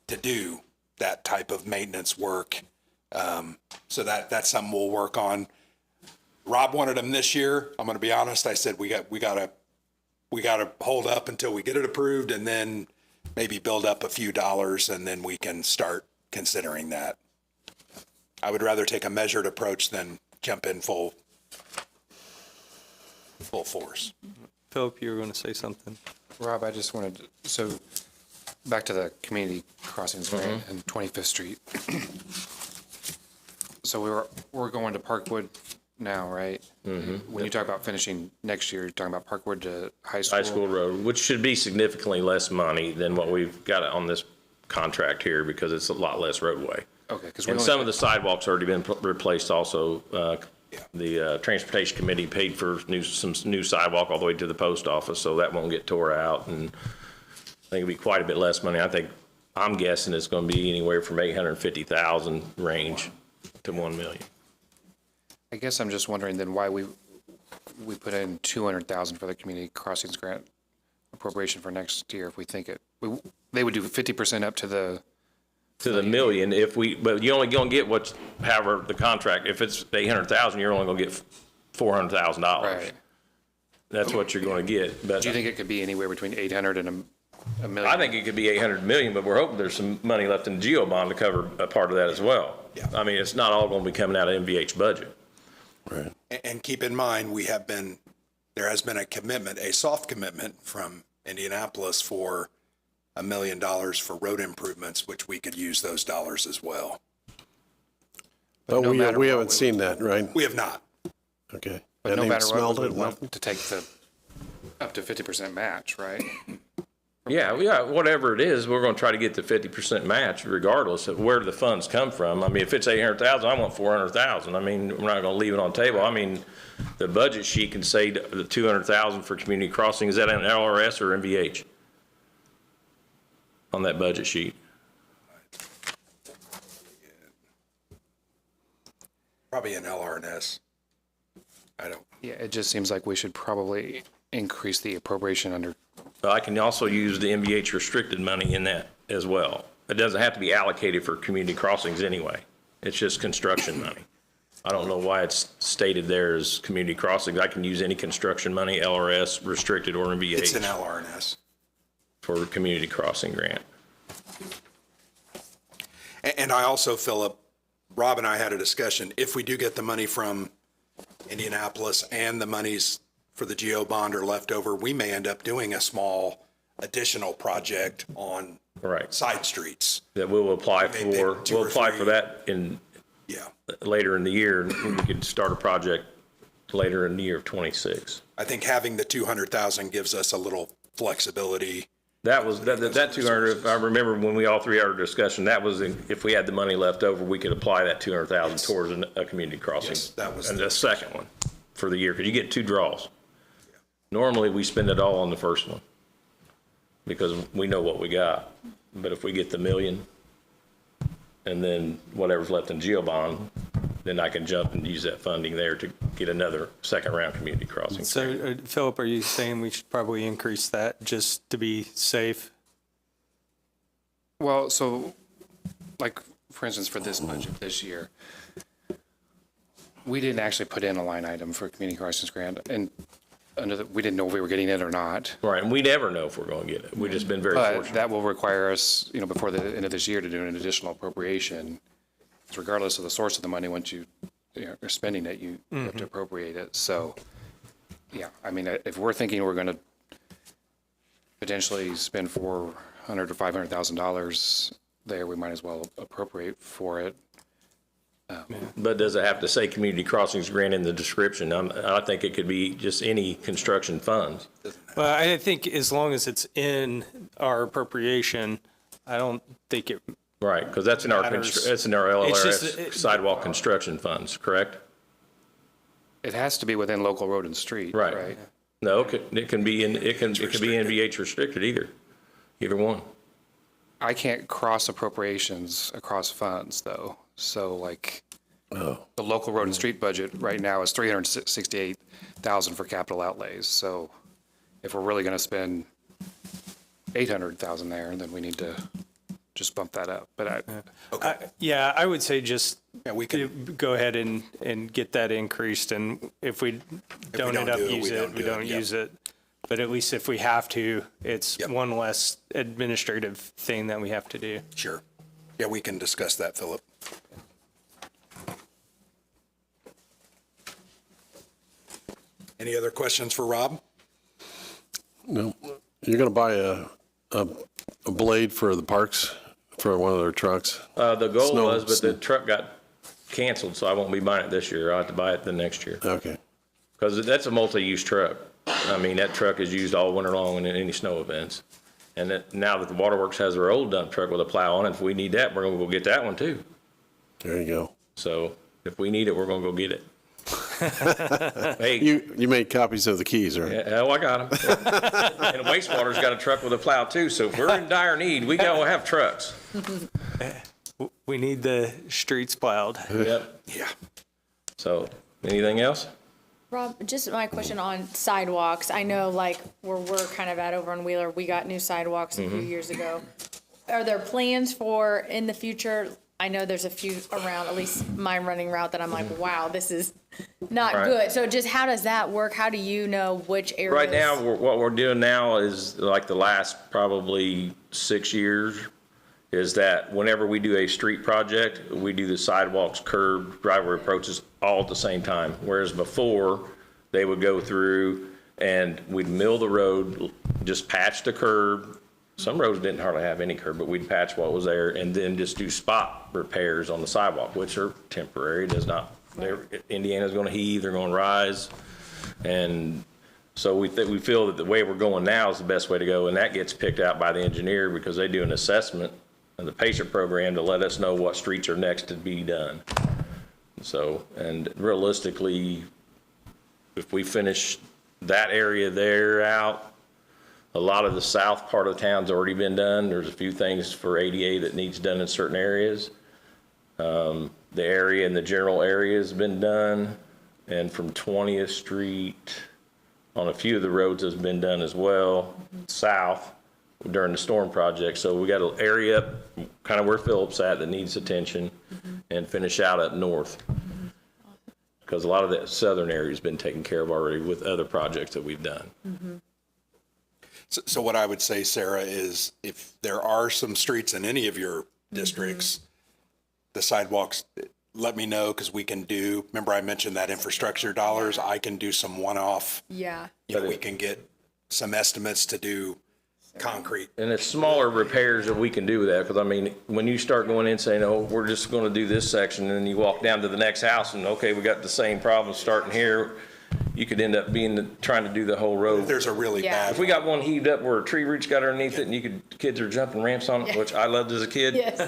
[SPEAKER 2] to do that type of maintenance work. So that's something we'll work on. Rob wanted them this year. I'm going to be honest. I said, we got to hold up until we get it approved and then maybe build up a few dollars and then we can start considering that. I would rather take a measured approach than jump in full force.
[SPEAKER 1] Philip, you were going to say something?
[SPEAKER 11] Rob, I just wanted, so back to the community crossings grant and 25th Street. So we're going to Parkwood now, right? When you talk about finishing next year, you're talking about Parkwood to High School?
[SPEAKER 10] High School Road, which should be significantly less money than what we've got on this contract here because it's a lot less roadway.
[SPEAKER 11] Okay.
[SPEAKER 10] And some of the sidewalks already been replaced also. The Transportation Committee paid for some new sidewalk all the way to the post office, so that won't get tore out. And I think it'll be quite a bit less money. I'm guessing it's going to be anywhere from 850,000 range to 1 million.
[SPEAKER 11] I guess I'm just wondering then why we put in 200,000 for the community crossings grant appropriation for next year if we think they would do 50% up to the
[SPEAKER 10] million but you're only going to get however the contract, if it's 800,000, you're only going to get $400,000.
[SPEAKER 11] Right.
[SPEAKER 10] That's what you're going to get. But
[SPEAKER 11] Do you think it could be anywhere between 800 and a million?
[SPEAKER 10] I think it could be 800 million, but we're hoping there's some money left in the GEO bond to cover a part of that as well.
[SPEAKER 2] Yeah.
[SPEAKER 10] I mean, it's not all going to be coming out of MVH budget.
[SPEAKER 3] Right.
[SPEAKER 2] And keep in mind, there has been a soft commitment from Indianapolis for $1 million for road improvements, which we could use those dollars as well.
[SPEAKER 3] But
[SPEAKER 11] no matter
[SPEAKER 3] we
[SPEAKER 11] what,
[SPEAKER 3] haven't seen that, right?
[SPEAKER 2] We have not.
[SPEAKER 3] Okay.
[SPEAKER 11] But
[SPEAKER 3] Hadn't
[SPEAKER 11] no
[SPEAKER 3] even
[SPEAKER 11] matter what,
[SPEAKER 3] smelled
[SPEAKER 11] we
[SPEAKER 3] it,
[SPEAKER 11] would want
[SPEAKER 3] nothing?
[SPEAKER 11] to take the up to 50% match, right?
[SPEAKER 10] Yeah, whatever it is, we're going to try to get the 50% match regardless of where the funds come from. I mean, if it's 800,000, I want 400,000. I mean, we're not going to leave it on the table. I mean, the budget sheet can say the 200,000 for community crossing. Is that an LRS or MVH on that budget sheet?
[SPEAKER 2] Probably an LRNS.
[SPEAKER 11] Yeah, it just seems like we should probably increase the appropriation under.
[SPEAKER 10] But I can also use the MVH restricted money in that as well. It doesn't have to be allocated for community crossings anyway. It's just construction money. I don't know why it's stated there as community crossings. I can use any construction money, LRS, restricted, or MVH.
[SPEAKER 2] It's an LRNS.
[SPEAKER 10] For community crossing grant.
[SPEAKER 2] And I also, Philip, Rob and I had a discussion. If we do get the money from Indianapolis and the monies for the GEO bond are left over, we may end up doing a small additional project on
[SPEAKER 10] Right.
[SPEAKER 2] side streets.
[SPEAKER 10] That we'll apply
[SPEAKER 2] Maybe
[SPEAKER 10] for.
[SPEAKER 2] 2 or
[SPEAKER 10] We'll apply
[SPEAKER 2] 3.
[SPEAKER 10] for that
[SPEAKER 2] Yeah.
[SPEAKER 10] later in the year. And we could start a project later in the year of 26.
[SPEAKER 2] I think having the 200,000 gives us a little flexibility.
[SPEAKER 10] That was, that 200, if I remember when we all three had our discussion, that was, if we had the money left over, we could apply that 200,000 towards a community crossing.
[SPEAKER 2] Yes, that was
[SPEAKER 10] And
[SPEAKER 2] the
[SPEAKER 10] the second one for the year, because you get 2 draws. Normally, we spend it all on the first one because we know what we got. But if we get the million and then whatever's left in GEO bond, then I can jump and use that funding there to get another second round community crossing.
[SPEAKER 1] So, Philip, are you saying we should probably increase that just to be safe?
[SPEAKER 11] Well, so like, for instance, for this budget this year, we didn't actually put in a line item for community crossings grant, and we didn't know if we were getting it or not.
[SPEAKER 10] Right, and we never know if we're going to get it. We've just been very
[SPEAKER 11] But
[SPEAKER 10] fortunate.
[SPEAKER 11] that will require us, before the end of this year to do an additional appropriation. Regardless of the source of the money, once you are spending it, you have to appropriate it. So, yeah, I mean, if we're thinking we're going to potentially spend $400,000 or $500,000 there, we might as well appropriate for it.
[SPEAKER 10] But does it have to say community crossings grant in the description? I think it could be just any construction funds.
[SPEAKER 1] Well, I think as long as it's in our appropriation, I don't think it,
[SPEAKER 10] Right, because that's in our,
[SPEAKER 1] Matters.
[SPEAKER 10] that's in our
[SPEAKER 1] It's just-
[SPEAKER 10] LRS sidewalk construction funds, correct?
[SPEAKER 11] It has to be within local road and street,
[SPEAKER 10] Right.
[SPEAKER 11] right?
[SPEAKER 10] No, it can be in, it could be NVH restricted either one.
[SPEAKER 11] I can't cross appropriations across funds, though. So like, The local road and street budget right now is 368,000 for capital outlays. So if we're really going to spend 800,000 there, then we need to just bump that up. But
[SPEAKER 1] I would say just
[SPEAKER 2] we can-
[SPEAKER 1] go ahead and get that increased, and if we don't end up using it, we don't use it. But at least if we have to, it's one less administrative thing that we have to do.
[SPEAKER 2] Sure. Yeah, we can discuss that, Philip. Any other questions for Rob?
[SPEAKER 3] No, you're going to buy a blade for the parks for one of their trucks?
[SPEAKER 10] The goal
[SPEAKER 3] Snow-
[SPEAKER 10] was, but the truck got canceled, so I won't be buying it this year. I'll have to buy it the next year.
[SPEAKER 3] Okay.
[SPEAKER 10] Because that's a multi-use truck. I mean, that truck is used all winter long in any snow events. And that, now that the Waterworks has their old dump truck with a plow on it, if we need that, we're gonna go get that one too.
[SPEAKER 3] There you go.
[SPEAKER 10] So if we need it, we're gonna go get it. Hey,
[SPEAKER 3] You made copies of the keys, right?
[SPEAKER 10] yeah, hell, I got them. And wastewater's got a truck with a plow too, so if we're in dire need, we gotta have trucks.
[SPEAKER 1] We need the streets plowed.
[SPEAKER 10] Yep.
[SPEAKER 2] Yeah.
[SPEAKER 10] So, anything else?
[SPEAKER 5] Rob, just my question on sidewalks. I know like where we're kind of at over on Wheeler, we got new sidewalks a few years ago. Are there plans for in the future? I know there's a few around, at least my running route that I'm like, wow, this is not
[SPEAKER 10] Right.
[SPEAKER 5] good. So just how does that work? How do you know which areas?
[SPEAKER 10] Right now, what we're doing now is like the last probably 6 years is that whenever we do a street project, we do the sidewalks, curb, driveway approaches all at the same time. Whereas before, they would go through and we'd mill the road, just patch the curb. Some roads didn't hardly have any curb, but we'd patch what was there and then just do spot repairs on the sidewalk, which are temporary. Does not, Indiana's gonna heave, they're gonna rise. And so we feel that the way we're going now is the best way to go, and that gets picked out by the engineer because they do an assessment and the patient program to let us know what streets are next to be done. So, and realistically, if we finish that area there out, a lot of the south part of the town's already been done. There's a few things for ADA that needs done in certain areas. The area in the general area has been done, and from 20th Street on a few of the roads has been done as well, south during the storm project. So we got an area up kind of where Philip's at that needs attention and finish out up north. Because a lot of that southern area has been taken care of already with other projects that we've done.
[SPEAKER 2] So what I would say, Sarah, is if there are some streets in any of your districts, the sidewalks, let me know because we can do, remember I mentioned that infrastructure dollars, I can do some one-off,
[SPEAKER 5] Yeah.
[SPEAKER 2] we can get some estimates to do concrete.
[SPEAKER 10] And it's smaller repairs that we can do with that, because I mean, when you start going in saying, oh, we're just gonna do this section, and then you walk down to the next house and, okay, we got the same problem starting here, you could end up trying to do the whole road.
[SPEAKER 2] There's a really
[SPEAKER 5] Yeah.
[SPEAKER 2] bad
[SPEAKER 10] If we got one heaved up where a tree roots got underneath it and kids are jumping ramps on it, which I loved as a kid.
[SPEAKER 5] Yes.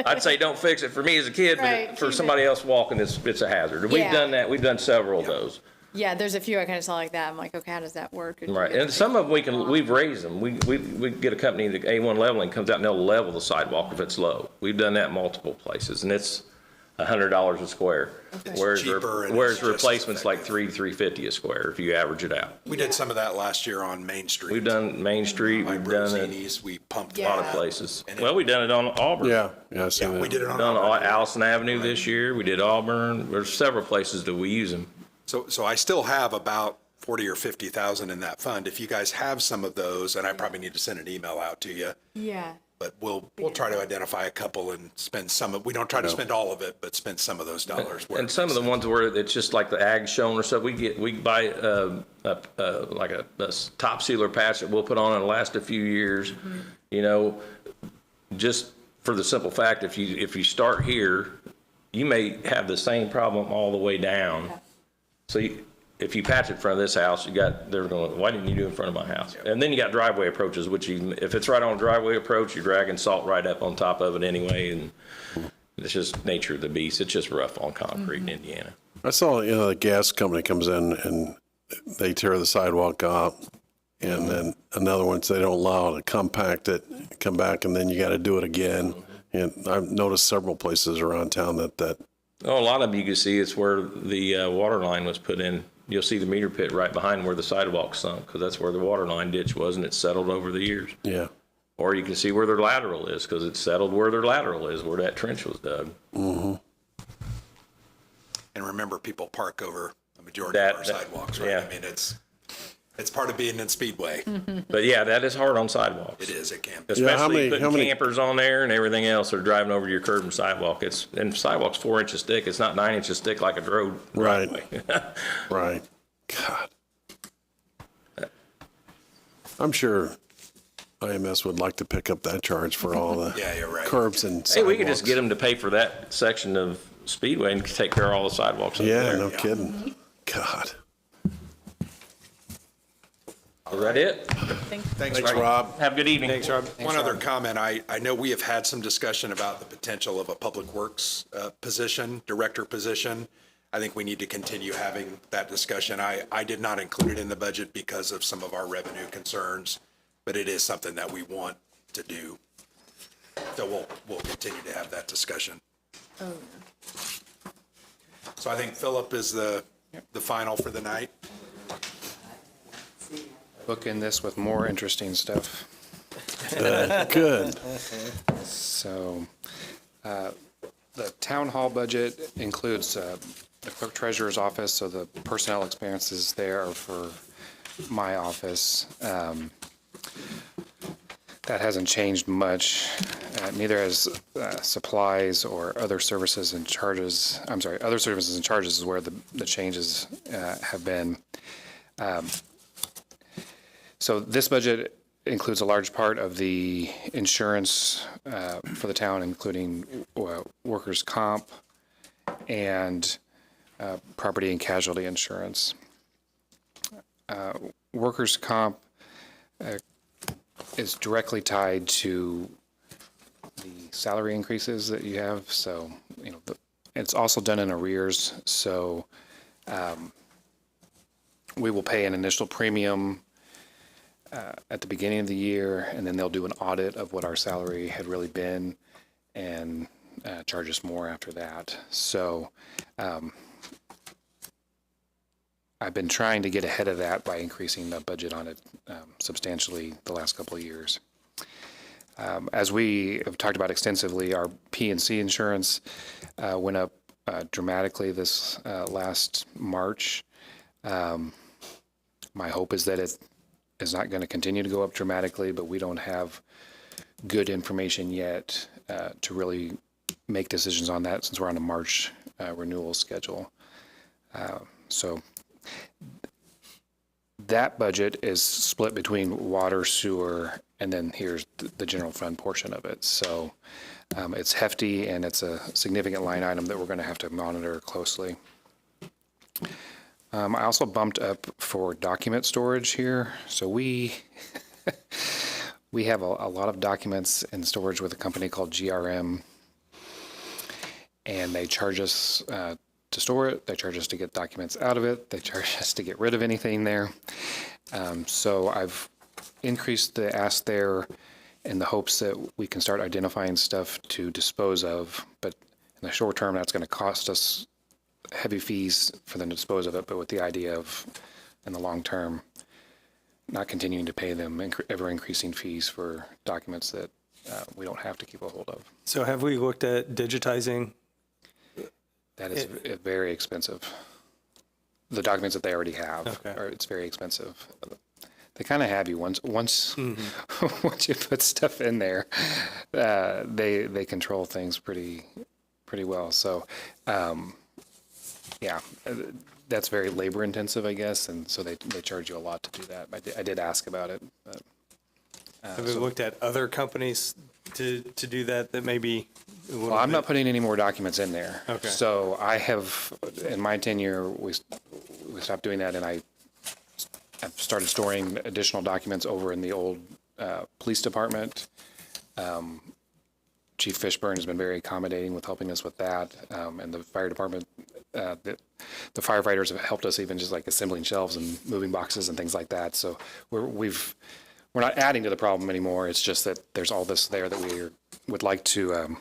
[SPEAKER 10] I'd say don't fix it for me as a kid,
[SPEAKER 5] Right,
[SPEAKER 10] but for
[SPEAKER 5] keep
[SPEAKER 10] somebody else walking, it's a hazard. We've
[SPEAKER 5] Yeah.
[SPEAKER 10] done that. We've done several of those.
[SPEAKER 5] Yeah, there's a few I kind of saw like that. I'm like, okay, how does that work?
[SPEAKER 10] Right, and some of them we've raised them. We get a company that A1 leveling comes out and they'll level the sidewalk if it's low. We've done that multiple places, and it's $100 a square. Whereas
[SPEAKER 2] cheaper and
[SPEAKER 10] whereas
[SPEAKER 2] it's just
[SPEAKER 10] replacement's like
[SPEAKER 2] effective.
[SPEAKER 10] $350 a square if you average it out.
[SPEAKER 2] We did some of that last year on Main Street.
[SPEAKER 10] We've done Main Street,
[SPEAKER 2] By
[SPEAKER 10] we've done it
[SPEAKER 2] Brosini's, we pumped
[SPEAKER 10] a lot of
[SPEAKER 2] that.
[SPEAKER 10] places.
[SPEAKER 2] And
[SPEAKER 10] Well, we done it on Auburn.
[SPEAKER 3] Yeah, I seen
[SPEAKER 2] Yeah,
[SPEAKER 3] that.
[SPEAKER 2] we did it on
[SPEAKER 10] Done
[SPEAKER 2] Auburn.
[SPEAKER 10] Allison Avenue this year. We did Auburn. There's several places that we use them.
[SPEAKER 2] So I still have about 40 or 50,000 in that fund. If you guys have some of those, and I probably need to send an email out to you,
[SPEAKER 5] Yeah.
[SPEAKER 2] but we'll try to identify a couple and spend some of, we don't try to spend all of it, but spend some of those dollars. where
[SPEAKER 10] And some of the ones where it's just like the ag shown or stuff, we buy like a top sealer patch that we'll put on and last a few years. You know, just for the simple fact, if you start here, you may have the same problem all the way down. So if you patch it in front of this house, they're going, why didn't you do it in front of my house? And then you got driveway approaches, which if it's right on a driveway approach, you're dragging salt right up on top of it anyway. And it's just nature of the beast. It's just rough on concrete in Indiana.
[SPEAKER 3] I saw, the gas company comes in and they tear the sidewalk out. And then another one, they don't allow it to compact it, come back, and then you got to do it again. And I've noticed several places around town that
[SPEAKER 10] Oh, a lot of them you can see it's where the water line was put in. You'll see the meter pit right behind where the sidewalk sunk, because that's where the water line ditch was, and it's settled over the years.
[SPEAKER 3] Yeah.
[SPEAKER 10] Or you can see where their lateral is, because it's settled where their lateral is, where that trench was dug.
[SPEAKER 2] And remember, people park over a majority of our sidewalks, right?
[SPEAKER 10] yeah.
[SPEAKER 2] I mean, it's part of being in Speedway.
[SPEAKER 10] But yeah, that is hard on sidewalks.
[SPEAKER 2] It is, it can be.
[SPEAKER 10] Especially
[SPEAKER 3] how
[SPEAKER 10] putting
[SPEAKER 3] many-
[SPEAKER 10] campers on there and everything else, they're driving over your curb and sidewalk. And sidewalk's 4 inches thick. It's not 9 inches thick like a road.
[SPEAKER 3] Right.
[SPEAKER 10] driveway.
[SPEAKER 3] Right. God. I'm sure IMS would like to pick up that charge for all the
[SPEAKER 2] Yeah, you're right.
[SPEAKER 3] curbs and sidewalks.
[SPEAKER 10] Hey, we could just get them to pay for that section of Speedway and take care of all the sidewalks up
[SPEAKER 3] Yeah,
[SPEAKER 10] there.
[SPEAKER 3] no kidding. God.
[SPEAKER 10] Is that it?
[SPEAKER 2] Thanks,
[SPEAKER 3] Thanks, Rob.
[SPEAKER 10] Have a good evening.
[SPEAKER 1] Thanks, Rob.
[SPEAKER 2] One other comment, I know we have had some discussion about the potential of a public works position, director position. I think we need to continue having that discussion. I did not include it in the budget because of some of our revenue concerns, but it is something that we want to do. So we'll continue to have that discussion. So I think Philip is the final for the night.
[SPEAKER 11] Bookend this with more interesting stuff.
[SPEAKER 3] Good.
[SPEAKER 11] So, the town hall budget includes the clerk treasurer's office, so the personnel expenses there are for my office. That hasn't changed much. Neither has supplies or other services and charges. I'm sorry, other services and charges is where the changes have been. So this budget includes a large part of the insurance for the town, including workers' comp and property and casualty insurance. Workers' comp is directly tied to the salary increases that you have. So, it's also done in arrears. So we will pay an initial premium at the beginning of the year, and then they'll do an audit of what our salary had really been and charge us more after that. So I've been trying to get ahead of that by increasing the budget on it substantially the last couple of years. As we have talked about extensively, our P&C insurance went up dramatically this last March. My hope is that it is not going to continue to go up dramatically, but we don't have good information yet to really make decisions on that since we're on a March renewal schedule. So that budget is split between water, sewer, and then here's the general fund portion of it. So it's hefty, and it's a significant line item that we're going to have to monitor closely. I also bumped up for document storage here. So we have a lot of documents in storage with a company called GRM, and they charge us to store it. They charge us to get documents out of it. They charge us to get rid of anything there. So I've increased the ask there in the hopes that we can start identifying stuff to dispose of. But in the short term, that's going to cost us heavy fees for them to dispose of it, but with the idea of, in the long term, not continuing to pay them ever-increasing fees for documents that we don't have to keep a hold of.
[SPEAKER 1] So have we looked at digitizing?
[SPEAKER 11] That is very expensive. The documents that they already have,
[SPEAKER 1] Okay.
[SPEAKER 11] it's very expensive. They kind of have you once once you put stuff in there, they control things pretty well. So. Yeah, that's very labor intensive, I guess, and so they charge you a lot to do that. I did ask about it. But,
[SPEAKER 1] Have we looked at other companies to do that maybe?
[SPEAKER 11] well, I'm not putting any more documents in there.
[SPEAKER 1] Okay.
[SPEAKER 11] So I have, in my tenure, we stopped doing that, and I've started storing additional documents over in the old police department. Chief Fishburne has been very accommodating with helping us with that, and the fire department. The firefighters have helped us even just like assembling shelves and moving boxes and things like that. So we're not adding to the problem anymore. It's just that there's all this there that we would like to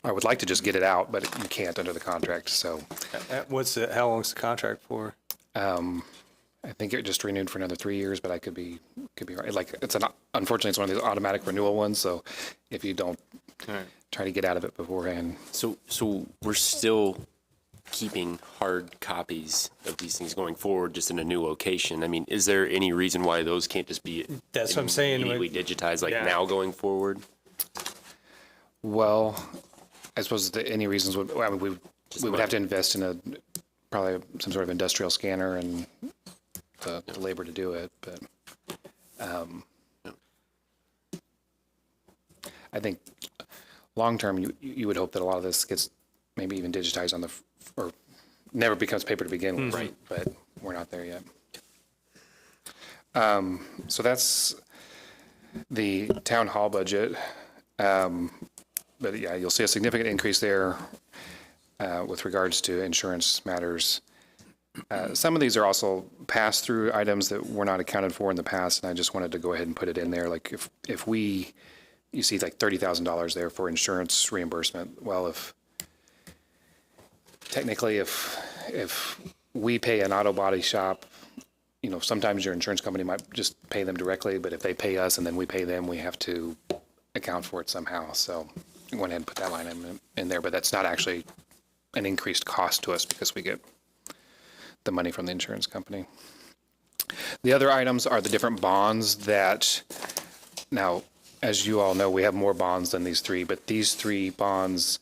[SPEAKER 11] I would like to just get it out, but you can't under the contract. So
[SPEAKER 1] How long's the contract for?
[SPEAKER 11] I think it just renewed for another 3 years, but I could be right. Like unfortunately, it's one of these automatic renewal ones. So if you don't try to get out of it beforehand.
[SPEAKER 7] So we're still keeping hard copies of these things going forward, just in a new location. I mean, is there any reason why those can't just be
[SPEAKER 1] That's what I'm saying.
[SPEAKER 7] immediately digitized, like
[SPEAKER 1] Yeah.
[SPEAKER 7] now going forward?
[SPEAKER 11] Well, I suppose any reasons would, I mean, we would have to invest in probably some sort of industrial scanner and the labor to do it, but I think long-term, you would hope that a lot of this gets maybe even digitized or never becomes paper to begin with. Right. But we're not there yet. So that's the town hall budget. But yeah, you'll see a significant increase there with regards to insurance matters. Some of these are also pass-through items that were not accounted for in the past, and I just wanted to go ahead and put it in there. Like if you see like $30,000 there for insurance reimbursement. Well, technically if we pay an auto body shop, you know, sometimes your insurance company might just pay them directly, but if they pay us and then we pay them, we have to account for it somehow. So I went ahead and put that line in there, but that's not actually an increased cost to us because we get the money from the insurance company. The other items are the different bonds that, now, as you all know, we have more bonds than these three, but these three bonds,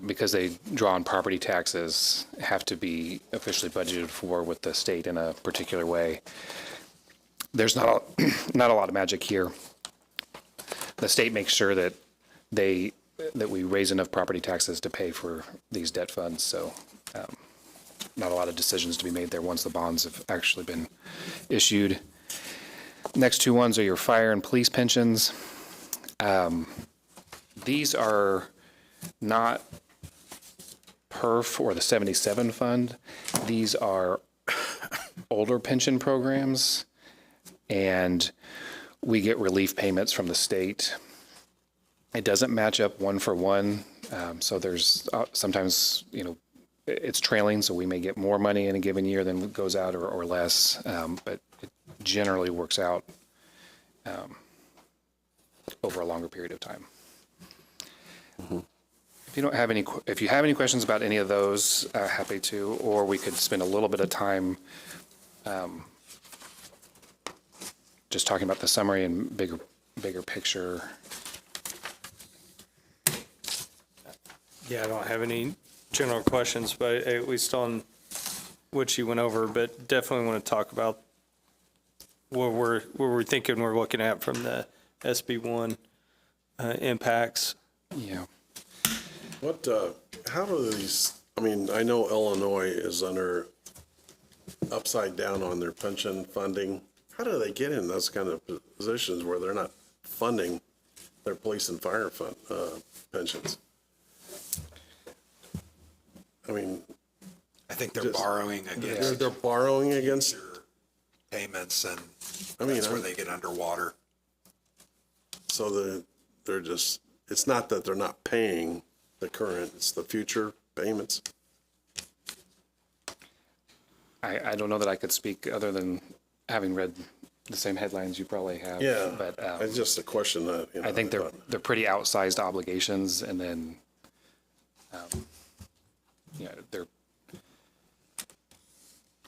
[SPEAKER 11] because they draw on property taxes, have to be officially budgeted for with the state in a particular way. There's not a lot of magic here. The state makes sure that we raise enough property taxes to pay for these debt funds, so not a lot of decisions to be made there once the bonds have actually been issued. Next two ones are your fire and police pensions. These are not PERF or the 77 fund. These are older pension programs, and we get relief payments from the state. It doesn't match up one for one, so there's sometimes, you know, it's trailing, so we may get more money in a given year than goes out or less, but it generally works out over a longer period of time. Mm-hmm. If you have any questions about any of those, happy to, or we could spend a little bit of time just talking about the summary and bigger picture.
[SPEAKER 1] Yeah, I don't have any general questions, but at least on what you went over, but definitely want to talk about what we're thinking we're looking at from the SB1 impacts.
[SPEAKER 11] Yeah.
[SPEAKER 3] How do these, I mean, I know Illinois is upside down on their pension funding. How do they get in those kind of positions where they're not funding their police and fire pensions? I mean,
[SPEAKER 2] I think they're borrowing against
[SPEAKER 3] they're borrowing against
[SPEAKER 2] payments, and
[SPEAKER 3] I mean,
[SPEAKER 2] that's where they get underwater.
[SPEAKER 3] So they're just, it's not that they're not paying the current, it's the future payments.
[SPEAKER 11] I don't know that I could speak other than having read the same headlines you probably have.
[SPEAKER 3] Yeah,
[SPEAKER 11] but
[SPEAKER 3] it's just a question that, you know,
[SPEAKER 11] I think they're pretty outsized obligations, and then they're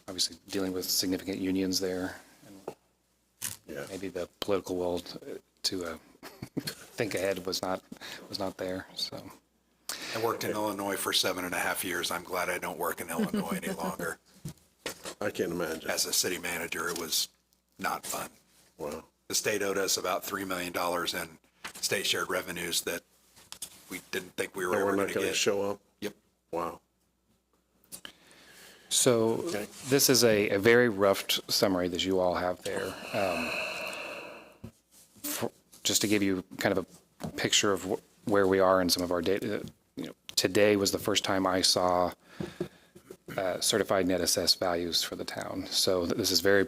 [SPEAKER 11] obviously dealing with significant unions there, and maybe the political will to think ahead was not there. So
[SPEAKER 2] I worked in Illinois for 7.5 years. I'm glad I don't work in Illinois any longer.
[SPEAKER 3] I can't imagine.
[SPEAKER 2] As a city manager, it was not fun.
[SPEAKER 3] Wow.
[SPEAKER 2] The state owed us about $3 million in state shared revenues that we didn't think we were ever
[SPEAKER 3] We're
[SPEAKER 2] going
[SPEAKER 3] not
[SPEAKER 2] to
[SPEAKER 3] going to
[SPEAKER 2] get.
[SPEAKER 3] show up?
[SPEAKER 2] Yep.
[SPEAKER 3] Wow.
[SPEAKER 11] So this is a very rough summary that you all have there. Just to give you kind of a picture of where we are in some of our data, today was the first time I saw certified net assessed values for the town. So this is very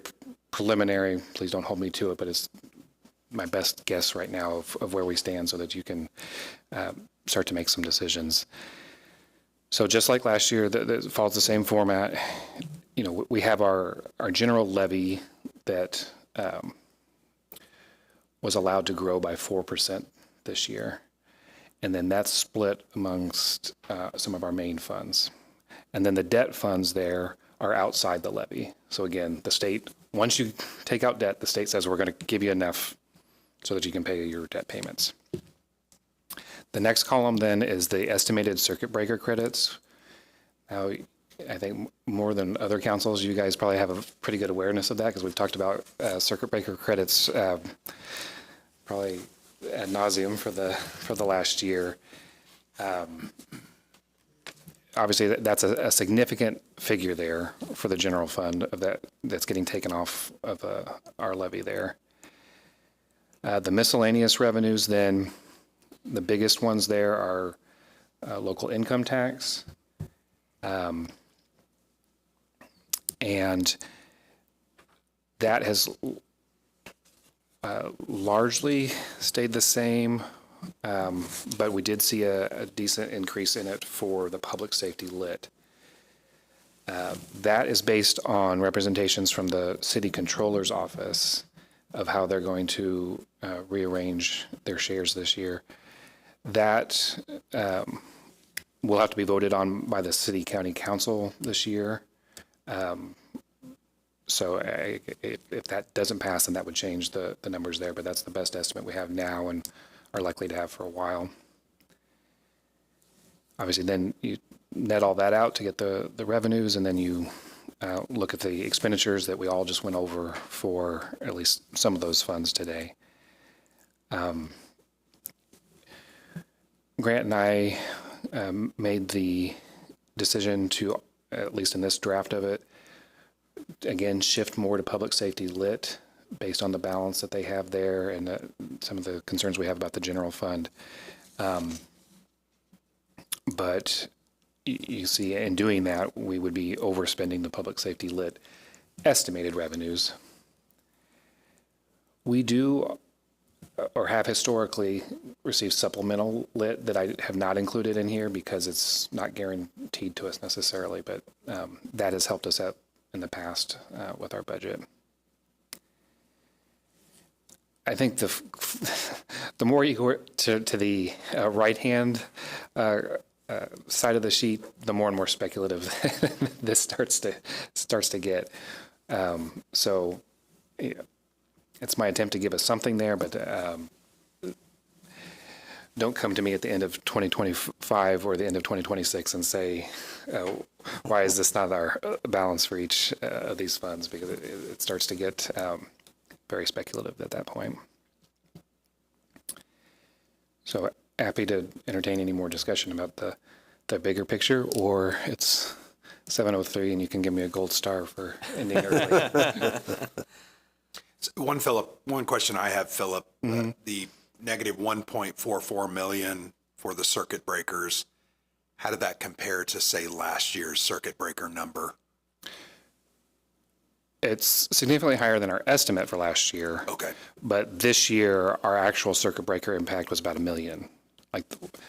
[SPEAKER 11] preliminary. Please don't hold me to it, but it's my best guess right now of where we stand so that you can start to make some decisions. So just like last year, that follows the same format. You know, we have our general levy that was allowed to grow by 4% this year. And then that's split amongst some of our main funds. And then the debt funds there are outside the levy. So again, the state, once you take out debt, the state says we're going to give you enough so that you can pay your debt payments. The next column then is the estimated circuit breaker credits. Now, I think more than other councils, you guys probably have a pretty good awareness of that because we've talked about circuit breaker credits probably ad nauseum for the last year. Obviously, that's a significant figure there for the general fund of that's getting taken off of our levy there. The miscellaneous revenues, then, the biggest ones there are local income tax. And that has largely stayed the same, but we did see a decent increase in it for the public safety lit. That is based on representations from the city controller's office of how they're going to rearrange their shares this year. That will have to be voted on by the city county council this year. So if that doesn't pass, then that would change the numbers there, but that's the best estimate we have now and are likely to have for a while. Obviously, then you net all that out to get the revenues, and then you look at the expenditures that we all just went over for at least some of those funds today. Grant and I made the decision to, at least in this draft of it, again, shift more to public safety lit based on the balance that they have there and some of the concerns we have about the general fund. But you see, in doing that, we would be overspending the public safety lit estimated revenues. We do or have historically received supplemental lit that I have not included in here because it's not guaranteed to us necessarily, but that has helped us out in the past with our budget. I think the more you go to the right-hand side of the sheet, the more and more speculative this starts to get. So it's my attempt to give us something there, but don't come to me at the end of 2025 or the end of 2026 and say, why is this not our balance for each of these funds? Because it starts to get very speculative at that point. So happy to entertain any more discussion about the bigger picture, or it's 7:03 and you can give me a gold star for ending early.
[SPEAKER 2] One question I have, Philip, the negative 1.44 million for the circuit breakers, how did that compare to, say, last year's circuit breaker number?
[SPEAKER 11] It's significantly higher than our estimate for last year.
[SPEAKER 2] Okay.
[SPEAKER 11] But this year, our actual circuit breaker impact was about $1 million.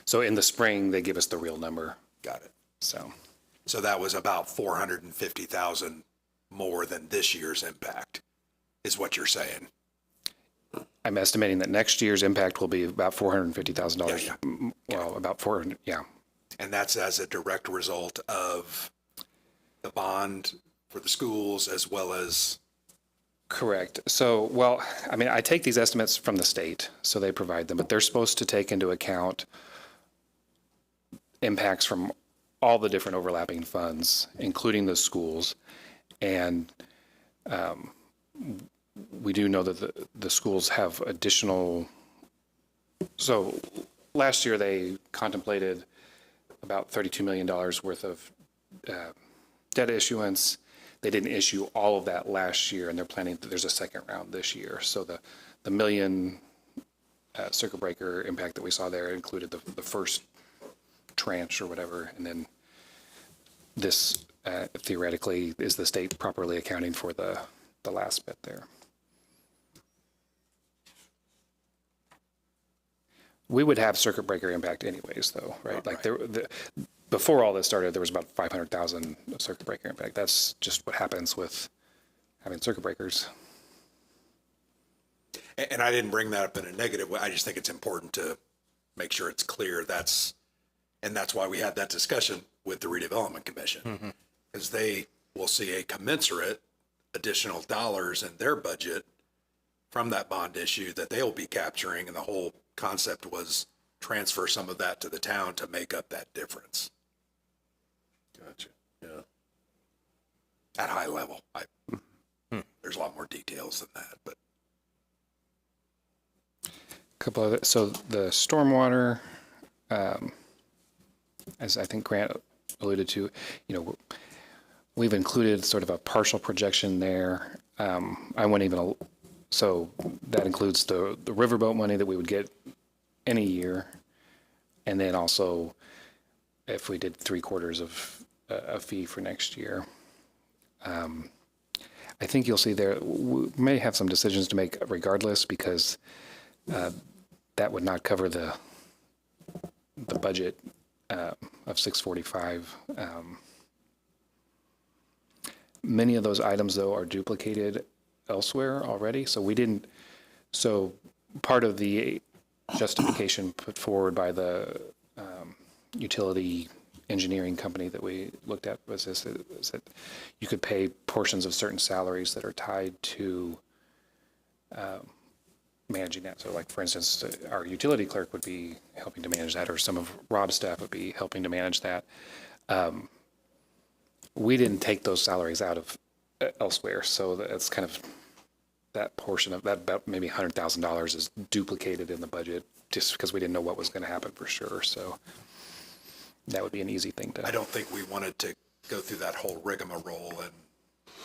[SPEAKER 11] So in the spring, they give us the real number.
[SPEAKER 2] Got it.
[SPEAKER 11] So
[SPEAKER 2] that was about 450,000 more than this year's impact, is what you're saying.
[SPEAKER 11] I'm estimating that next year's impact will be about $450,000.
[SPEAKER 2] Yeah.
[SPEAKER 11] Well, about 400, yeah.
[SPEAKER 2] And that's as a direct result of the bond for the schools as well as...
[SPEAKER 11] Correct. So, well, I mean, I take these estimates from the state, so they provide them, but they're supposed to take into account impacts from all the different overlapping funds, including the schools. And we do know that the schools have additional, so last year they contemplated about $32 million worth of debt issuance. They didn't issue all of that last year, and they're planning that there's a second round this year. So the $1 million circuit breaker impact that we saw there included the first tranche or whatever, and then this theoretically is the state properly accounting for the last bit there. we would have circuit breaker impact anyways, though, right? Like before all this started, there was about 500,000 of circuit breaker impact. That's just what happens with having circuit breakers.
[SPEAKER 2] And I didn't bring that up in a negative way. I just think it's important to make sure it's clear that's why we had that discussion with the redevelopment commission, because they will see a commensurate additional dollars in their budget from that bond issue that they'll be capturing. And the whole concept was transfer some of that to the town to make up that difference.
[SPEAKER 3] Gotcha. Yeah.
[SPEAKER 2] At high level. There's a lot more details than that, but.
[SPEAKER 11] Couple of so the stormwater, as I think Grant alluded to, we've included sort of a partial projection there. I wouldn't even, so that includes the riverboat money that we would get any year, and then also if we did 3/4 of a fee for next year. I think you'll see there we may have some decisions to make regardless, because that would not cover the budget of 645. Many of those items, though, are duplicated elsewhere already. So part of the justification put forward by the utility engineering company that we looked at was is that you could pay portions of certain salaries that are tied to managing that. So like, for instance, our utility clerk would be helping to manage that, or some of Rob's staff would be helping to manage that. We didn't take those salaries out of elsewhere. So that's kind of, that portion of that, about maybe $100,000 is duplicated in the budget just because we didn't know what was going to happen for sure. So that would be an easy thing to.
[SPEAKER 2] I don't think we wanted to go through that whole rigmarole and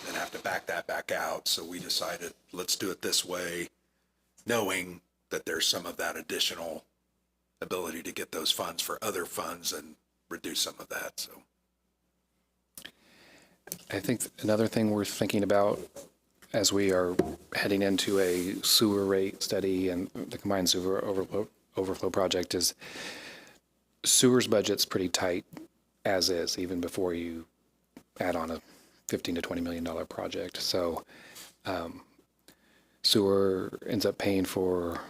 [SPEAKER 2] then have to back that back out. So we decided, let's do it this way, knowing that there's some of that additional ability to get those funds for other funds and reduce some of that. So
[SPEAKER 11] I think another thing we're thinking about as we are heading into a sewer rate study and the combined sewer overflow project is sewer's budget's pretty tight as is, even before you add on a $15 to $20 million project. So sewer ends up paying for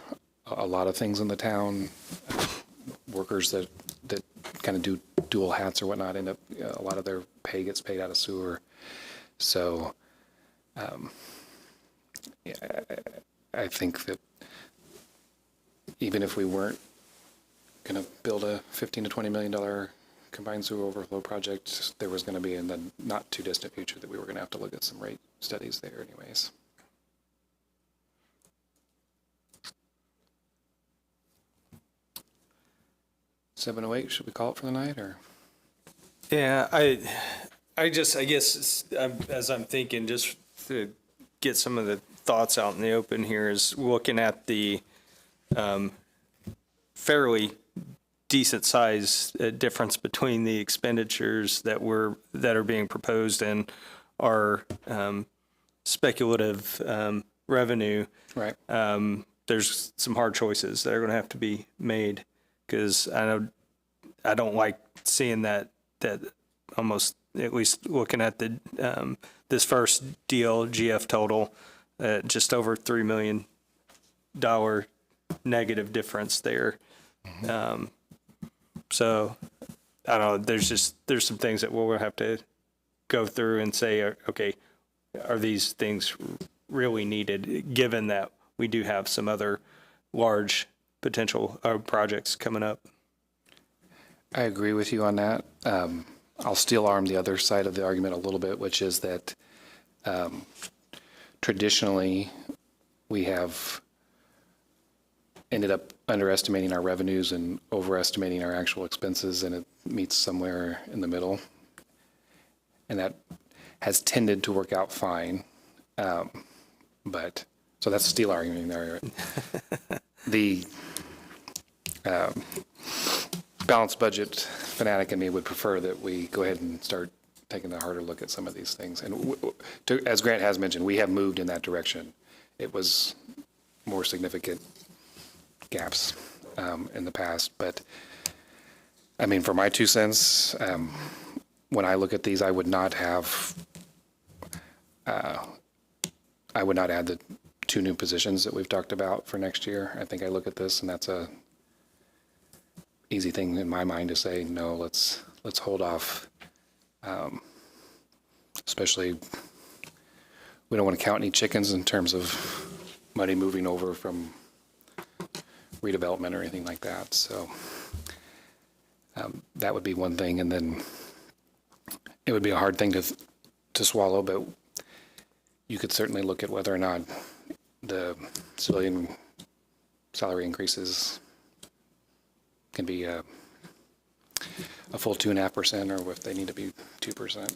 [SPEAKER 11] a lot of things in the town. Workers that kind of do dual hats or whatnot end up, a lot of their pay gets paid out of sewer. So I think that even if we weren't going to build a $15 to $20 million combined sewer overflow project, there was going to be in the not too distant future that we were going to have to look at some rate studies there anyways. $708, should we call it for the night, or?
[SPEAKER 1] Yeah, I guess, as I'm thinking, just to get some of the thoughts out in the open here, is looking at the fairly decent size difference between the expenditures that are being proposed and our speculative revenue.
[SPEAKER 11] Right.
[SPEAKER 1] There's some hard choices that are going to have to be made, because I don't like seeing that almost, at least looking at the this first deal, GF total, just over $3 million negative difference there. So I don't know, there's some things that we'll have to go through and say, okay, are these things really needed, given that we do have some other large potential projects coming up?
[SPEAKER 11] I agree with you on that. I'll still arm the other side of the argument a little bit, which is that traditionally we have ended up underestimating our revenues and overestimating our actual expenses, and it meets somewhere in the middle. And that has tended to work out fine. But so that's a steel argument there. The balanced budget fanatic in me would prefer that we go ahead and start taking a harder look at some of these things. And as Grant has mentioned, we have moved in that direction. It was more significant gaps in the past. But, I mean, for my 2 cents, when I look at these, I would not add the 2 new positions that we've talked about for next year. I think I look at this, and that's a easy thing in my mind to say, no, let's hold off. Especially, we don't want to count any chickens in terms of money moving over from redevelopment or anything like that. So that would be one thing. And then it would be a hard thing to swallow, but you could certainly look at whether or not the civilian salary increases can be a full 2.5%, or if they need to be 2%.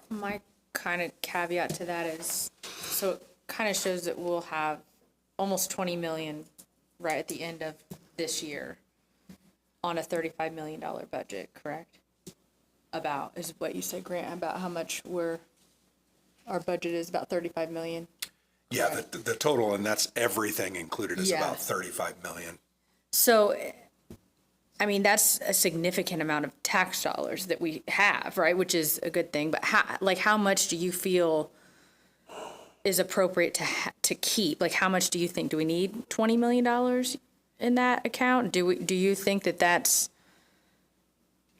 [SPEAKER 5] My kind of caveat to that is, so it kind of shows that we'll have almost 20 million right at the end of this year on a $35 million budget, correct? About, is what you said, Grant, about how much our budget is about 35 million.
[SPEAKER 2] Yeah, the total, and that's everything included, is
[SPEAKER 5] Yeah.
[SPEAKER 2] about 35 million.
[SPEAKER 5] So, I mean, that's a significant amount of tax dollars that we have, right? Which is a good thing. But how much do you feel is appropriate to keep? Like, how much do you think? Do we need $20 million in that account? Do you think that that's?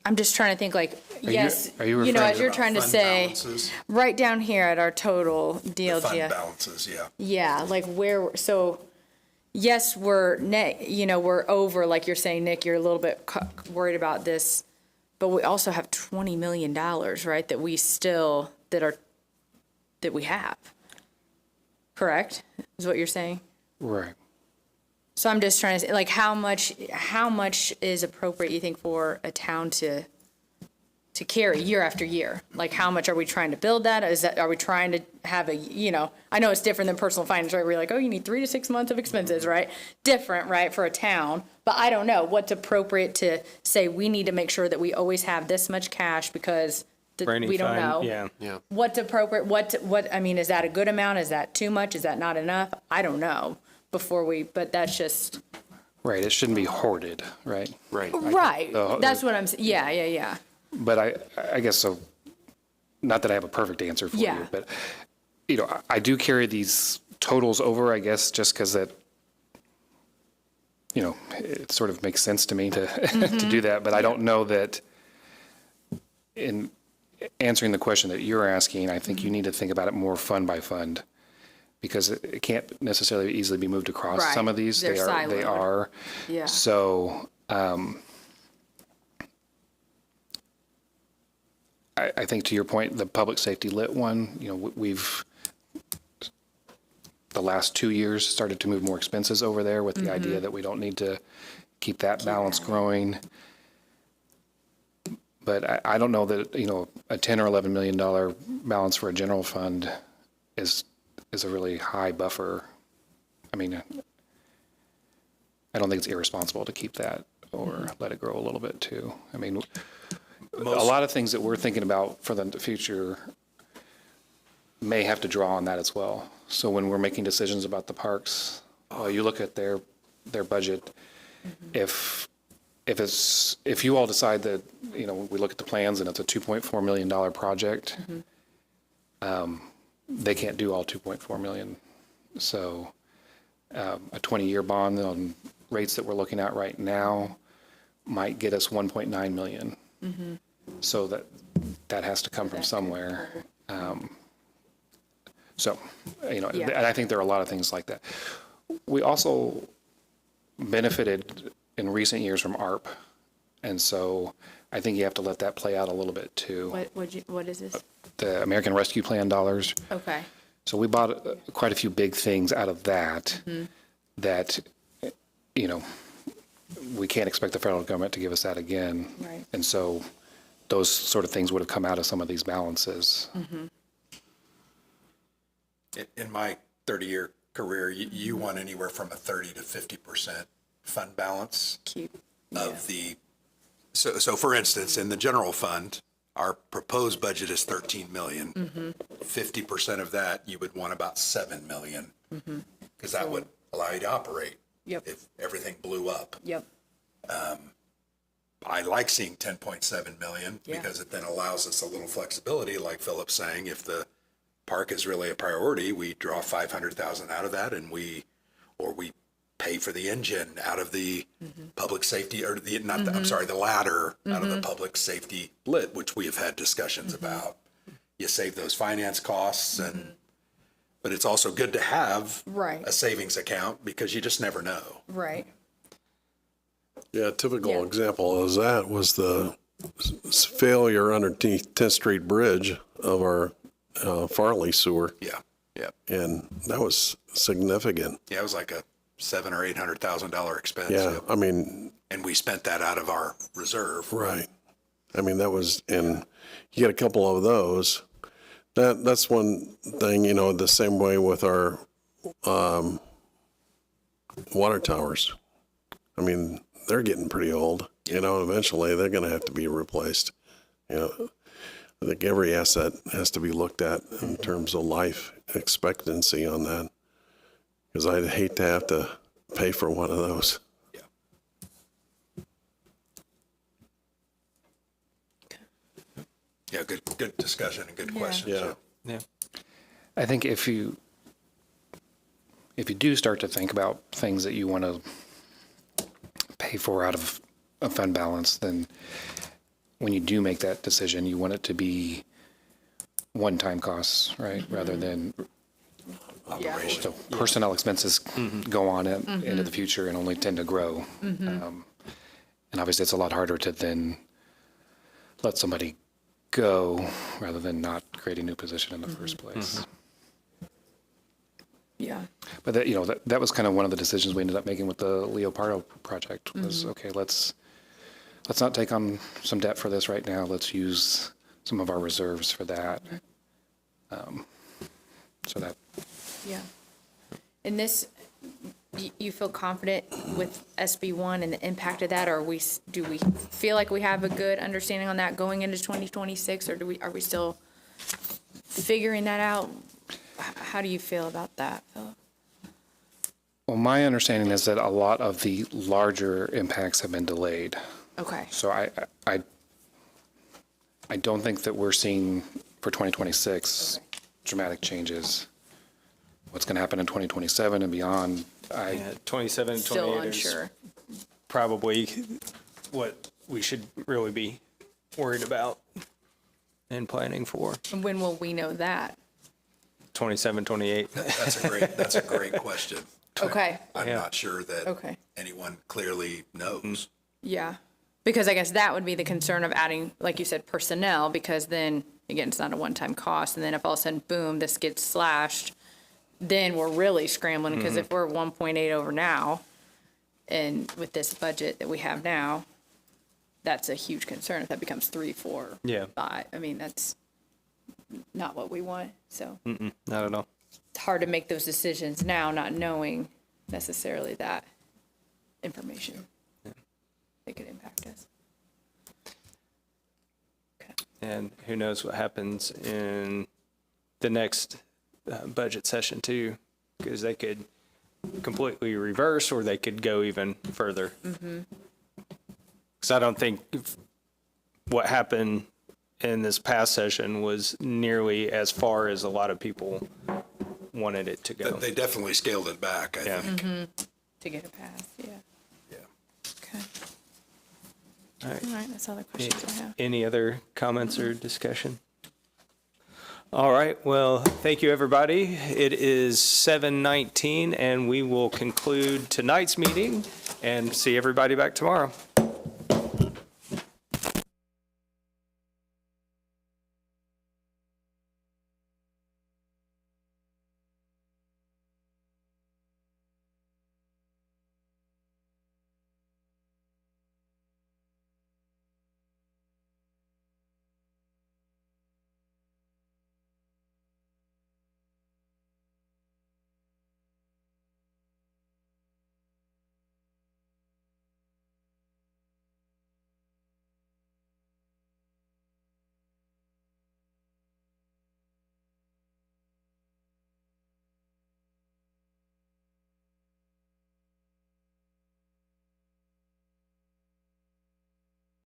[SPEAKER 5] I'm just trying to think. Like, yes,
[SPEAKER 11] are you
[SPEAKER 5] you know,
[SPEAKER 11] referring
[SPEAKER 5] as you're
[SPEAKER 2] about
[SPEAKER 5] trying to
[SPEAKER 2] fund
[SPEAKER 5] say,
[SPEAKER 2] balances?
[SPEAKER 5] right down here at our total
[SPEAKER 2] The
[SPEAKER 5] DLG.
[SPEAKER 2] fund balances, yeah.
[SPEAKER 5] Yeah, like so, yes, we're over, like you're saying, Nick, you're a little bit worried about this, but we also have $20 million, right, that we have. Correct? Is what you're saying?
[SPEAKER 11] Right.
[SPEAKER 5] So I'm just trying to say, like, how much is appropriate, you think, for a town to carry year after year? Like, how much are we trying to build that? Are we trying to have I know it's different than personal finance, right? Where you're like, oh, you need 3 to 6 months of expenses, right? Different, right, for a town. But I don't know what's appropriate to say we need to make sure that we always have this much cash because
[SPEAKER 1] For any
[SPEAKER 5] we don't
[SPEAKER 1] fund,
[SPEAKER 5] know.
[SPEAKER 1] Yeah.
[SPEAKER 5] What's appropriate, what, I mean, is that a good amount? Is that too much? Is that not enough? I don't know but that's just.
[SPEAKER 11] Right. It shouldn't be hoarded, right?
[SPEAKER 3] Right.
[SPEAKER 5] Right,
[SPEAKER 11] the-
[SPEAKER 5] that's what I'm, yeah.
[SPEAKER 11] But I guess so, not that I have a perfect answer for
[SPEAKER 5] Yeah.
[SPEAKER 11] you, but, I do carry these totals over, I guess, just because that, it sort of makes sense to me to, to do that. But I don't know that in answering the question that you're asking, I think you need to think about it more fund by fund, because it can't necessarily easily be moved across
[SPEAKER 5] Right.
[SPEAKER 11] some of these.
[SPEAKER 5] They're
[SPEAKER 11] They
[SPEAKER 5] siloed.
[SPEAKER 11] are.
[SPEAKER 5] Yeah.
[SPEAKER 11] So, I think to your point, the public safety lit one, we've, the last 2 years, started to move more expenses over there with the idea that we don't need to keep that balance growing. But I don't know that, a $10 or $11 million balance for a general fund is a really high buffer. I mean, I don't think it's irresponsible to keep that or let it grow a little bit too. I mean, a lot of things that we're thinking about for the future may have to draw on that as well. So when we're making decisions about the parks, you look at their budget. If you all decide that, we look at the plans and it's a $2.4 million project, they can't do all 2.4 million. So a 20-year bond on rates that we're looking at right now might get us 1.9 million. So that has to come from somewhere. So, and I think there are a lot of things like that. We also benefited in recent years from ARP. And so I think you have to let that play out a little bit too.
[SPEAKER 5] What is this?
[SPEAKER 11] The American Rescue Plan dollars.
[SPEAKER 5] Okay.
[SPEAKER 11] So we bought quite a few big things out of that, that, we can't expect the federal government to give us that again.
[SPEAKER 5] Right.
[SPEAKER 11] And so those sort of things would have come out of some of these balances.
[SPEAKER 2] In my 30-year career, you want anywhere from a 30 to 50% fund balance of the, so for instance, in the general fund, our proposed budget is 13 million. 50% of that, you would want about 7 million. Because that would allow you to operate
[SPEAKER 5] Yep.
[SPEAKER 2] if everything blew up.
[SPEAKER 5] Yep.
[SPEAKER 2] I like seeing 10.7 million
[SPEAKER 5] Yeah.
[SPEAKER 2] because it then allows us a little flexibility, like Philip's saying, if the park is really a priority, we draw 500,000 out of that and we pay for the engine out of the public safety, or the, not the, I'm sorry, the ladder out of the public safety lit, which we have had discussions about. You save those finance costs but it's also good to have
[SPEAKER 5] Right.
[SPEAKER 2] a savings account because you just never know.
[SPEAKER 5] Right.
[SPEAKER 3] Yeah, a typical
[SPEAKER 5] Yeah.
[SPEAKER 3] example of that was the failure underneath 10th Street Bridge of our Farley sewer,
[SPEAKER 2] Yeah. Yeah.
[SPEAKER 3] and that was significant.
[SPEAKER 2] Yeah. It was like a $700,000 or $800,000 expense.
[SPEAKER 3] Yeah,
[SPEAKER 2] Yep.
[SPEAKER 3] I mean,
[SPEAKER 2] And we spent that out of our reserve.
[SPEAKER 3] right. I mean, that was, and you get a couple of those. That's one thing, the same way with our water towers. I mean, they're getting pretty old, eventually they're going to have to be replaced. I think every asset has to be looked at in terms of life expectancy on that. Because I'd hate to have to pay for one of those.
[SPEAKER 2] Yeah, good discussion and good questions.
[SPEAKER 3] Yeah.
[SPEAKER 1] Yeah.
[SPEAKER 11] I think if you do start to think about things that you want to pay for out of a fund balance, then when you do make that decision, you want it to be one-time costs, right? Rather than so personnel expenses go on into the future and only tend to grow. And obviously, it's a lot harder to then let somebody go rather than not create a new position in the first place.
[SPEAKER 5] Yeah.
[SPEAKER 11] But that was kind of one of the decisions we ended up making with the Leopardo project was, okay, let's not take on some debt for this right now. Let's use some of our reserves for that. So that,
[SPEAKER 5] Yeah. And this, you feel confident with SB1 and the impact of that, or do we feel like we have a good understanding on that going into 2026, or are we still figuring that out? How do you feel about that, Philip?
[SPEAKER 11] well, my understanding is that a lot of the larger impacts have been delayed.
[SPEAKER 5] Okay.
[SPEAKER 11] So I don't think that we're seeing for 2026 dramatic changes. What's going to happen in 2027 and beyond,
[SPEAKER 1] Yeah, 27,
[SPEAKER 5] Still
[SPEAKER 1] 28 is
[SPEAKER 5] unsure.
[SPEAKER 1] probably what we should really be worried about and planning for.
[SPEAKER 5] And when will we know that?
[SPEAKER 1] 27, 28.
[SPEAKER 2] That's a great question.
[SPEAKER 5] Okay.
[SPEAKER 2] I'm
[SPEAKER 1] Yeah.
[SPEAKER 2] not sure that
[SPEAKER 5] Okay.
[SPEAKER 2] anyone clearly knows.
[SPEAKER 5] Yeah. Because I guess that would be the concern of adding, like you said, personnel, because then, again, it's not a one-time cost. And then if all of a sudden, boom, this gets slashed, then we're really scrambling, because if we're 1.8 over now, and with this budget that we have now, that's a huge concern. If that becomes 3, 4,
[SPEAKER 1] Yeah.
[SPEAKER 5] 5, I mean, that's not what we want. So
[SPEAKER 1] Not at all.
[SPEAKER 5] it's hard to make those decisions now, not knowing necessarily that information. It could impact us. Okay.
[SPEAKER 1] And who knows what happens in the next budget session too, because they could completely reverse or they could go even further. Because I don't think what happened in this past session was nearly as far as a lot of people wanted it to go.
[SPEAKER 2] They definitely scaled it back, I
[SPEAKER 1] Yeah.
[SPEAKER 2] think.
[SPEAKER 5] To get it passed, yeah.
[SPEAKER 2] Yeah.
[SPEAKER 5] Okay.
[SPEAKER 1] All right.
[SPEAKER 5] All right, that's all the questions I have.
[SPEAKER 1] Any other comments or discussion? All right, well, thank you, everybody. It is 7:19, and we will conclude tonight's meeting and see everybody back tomorrow.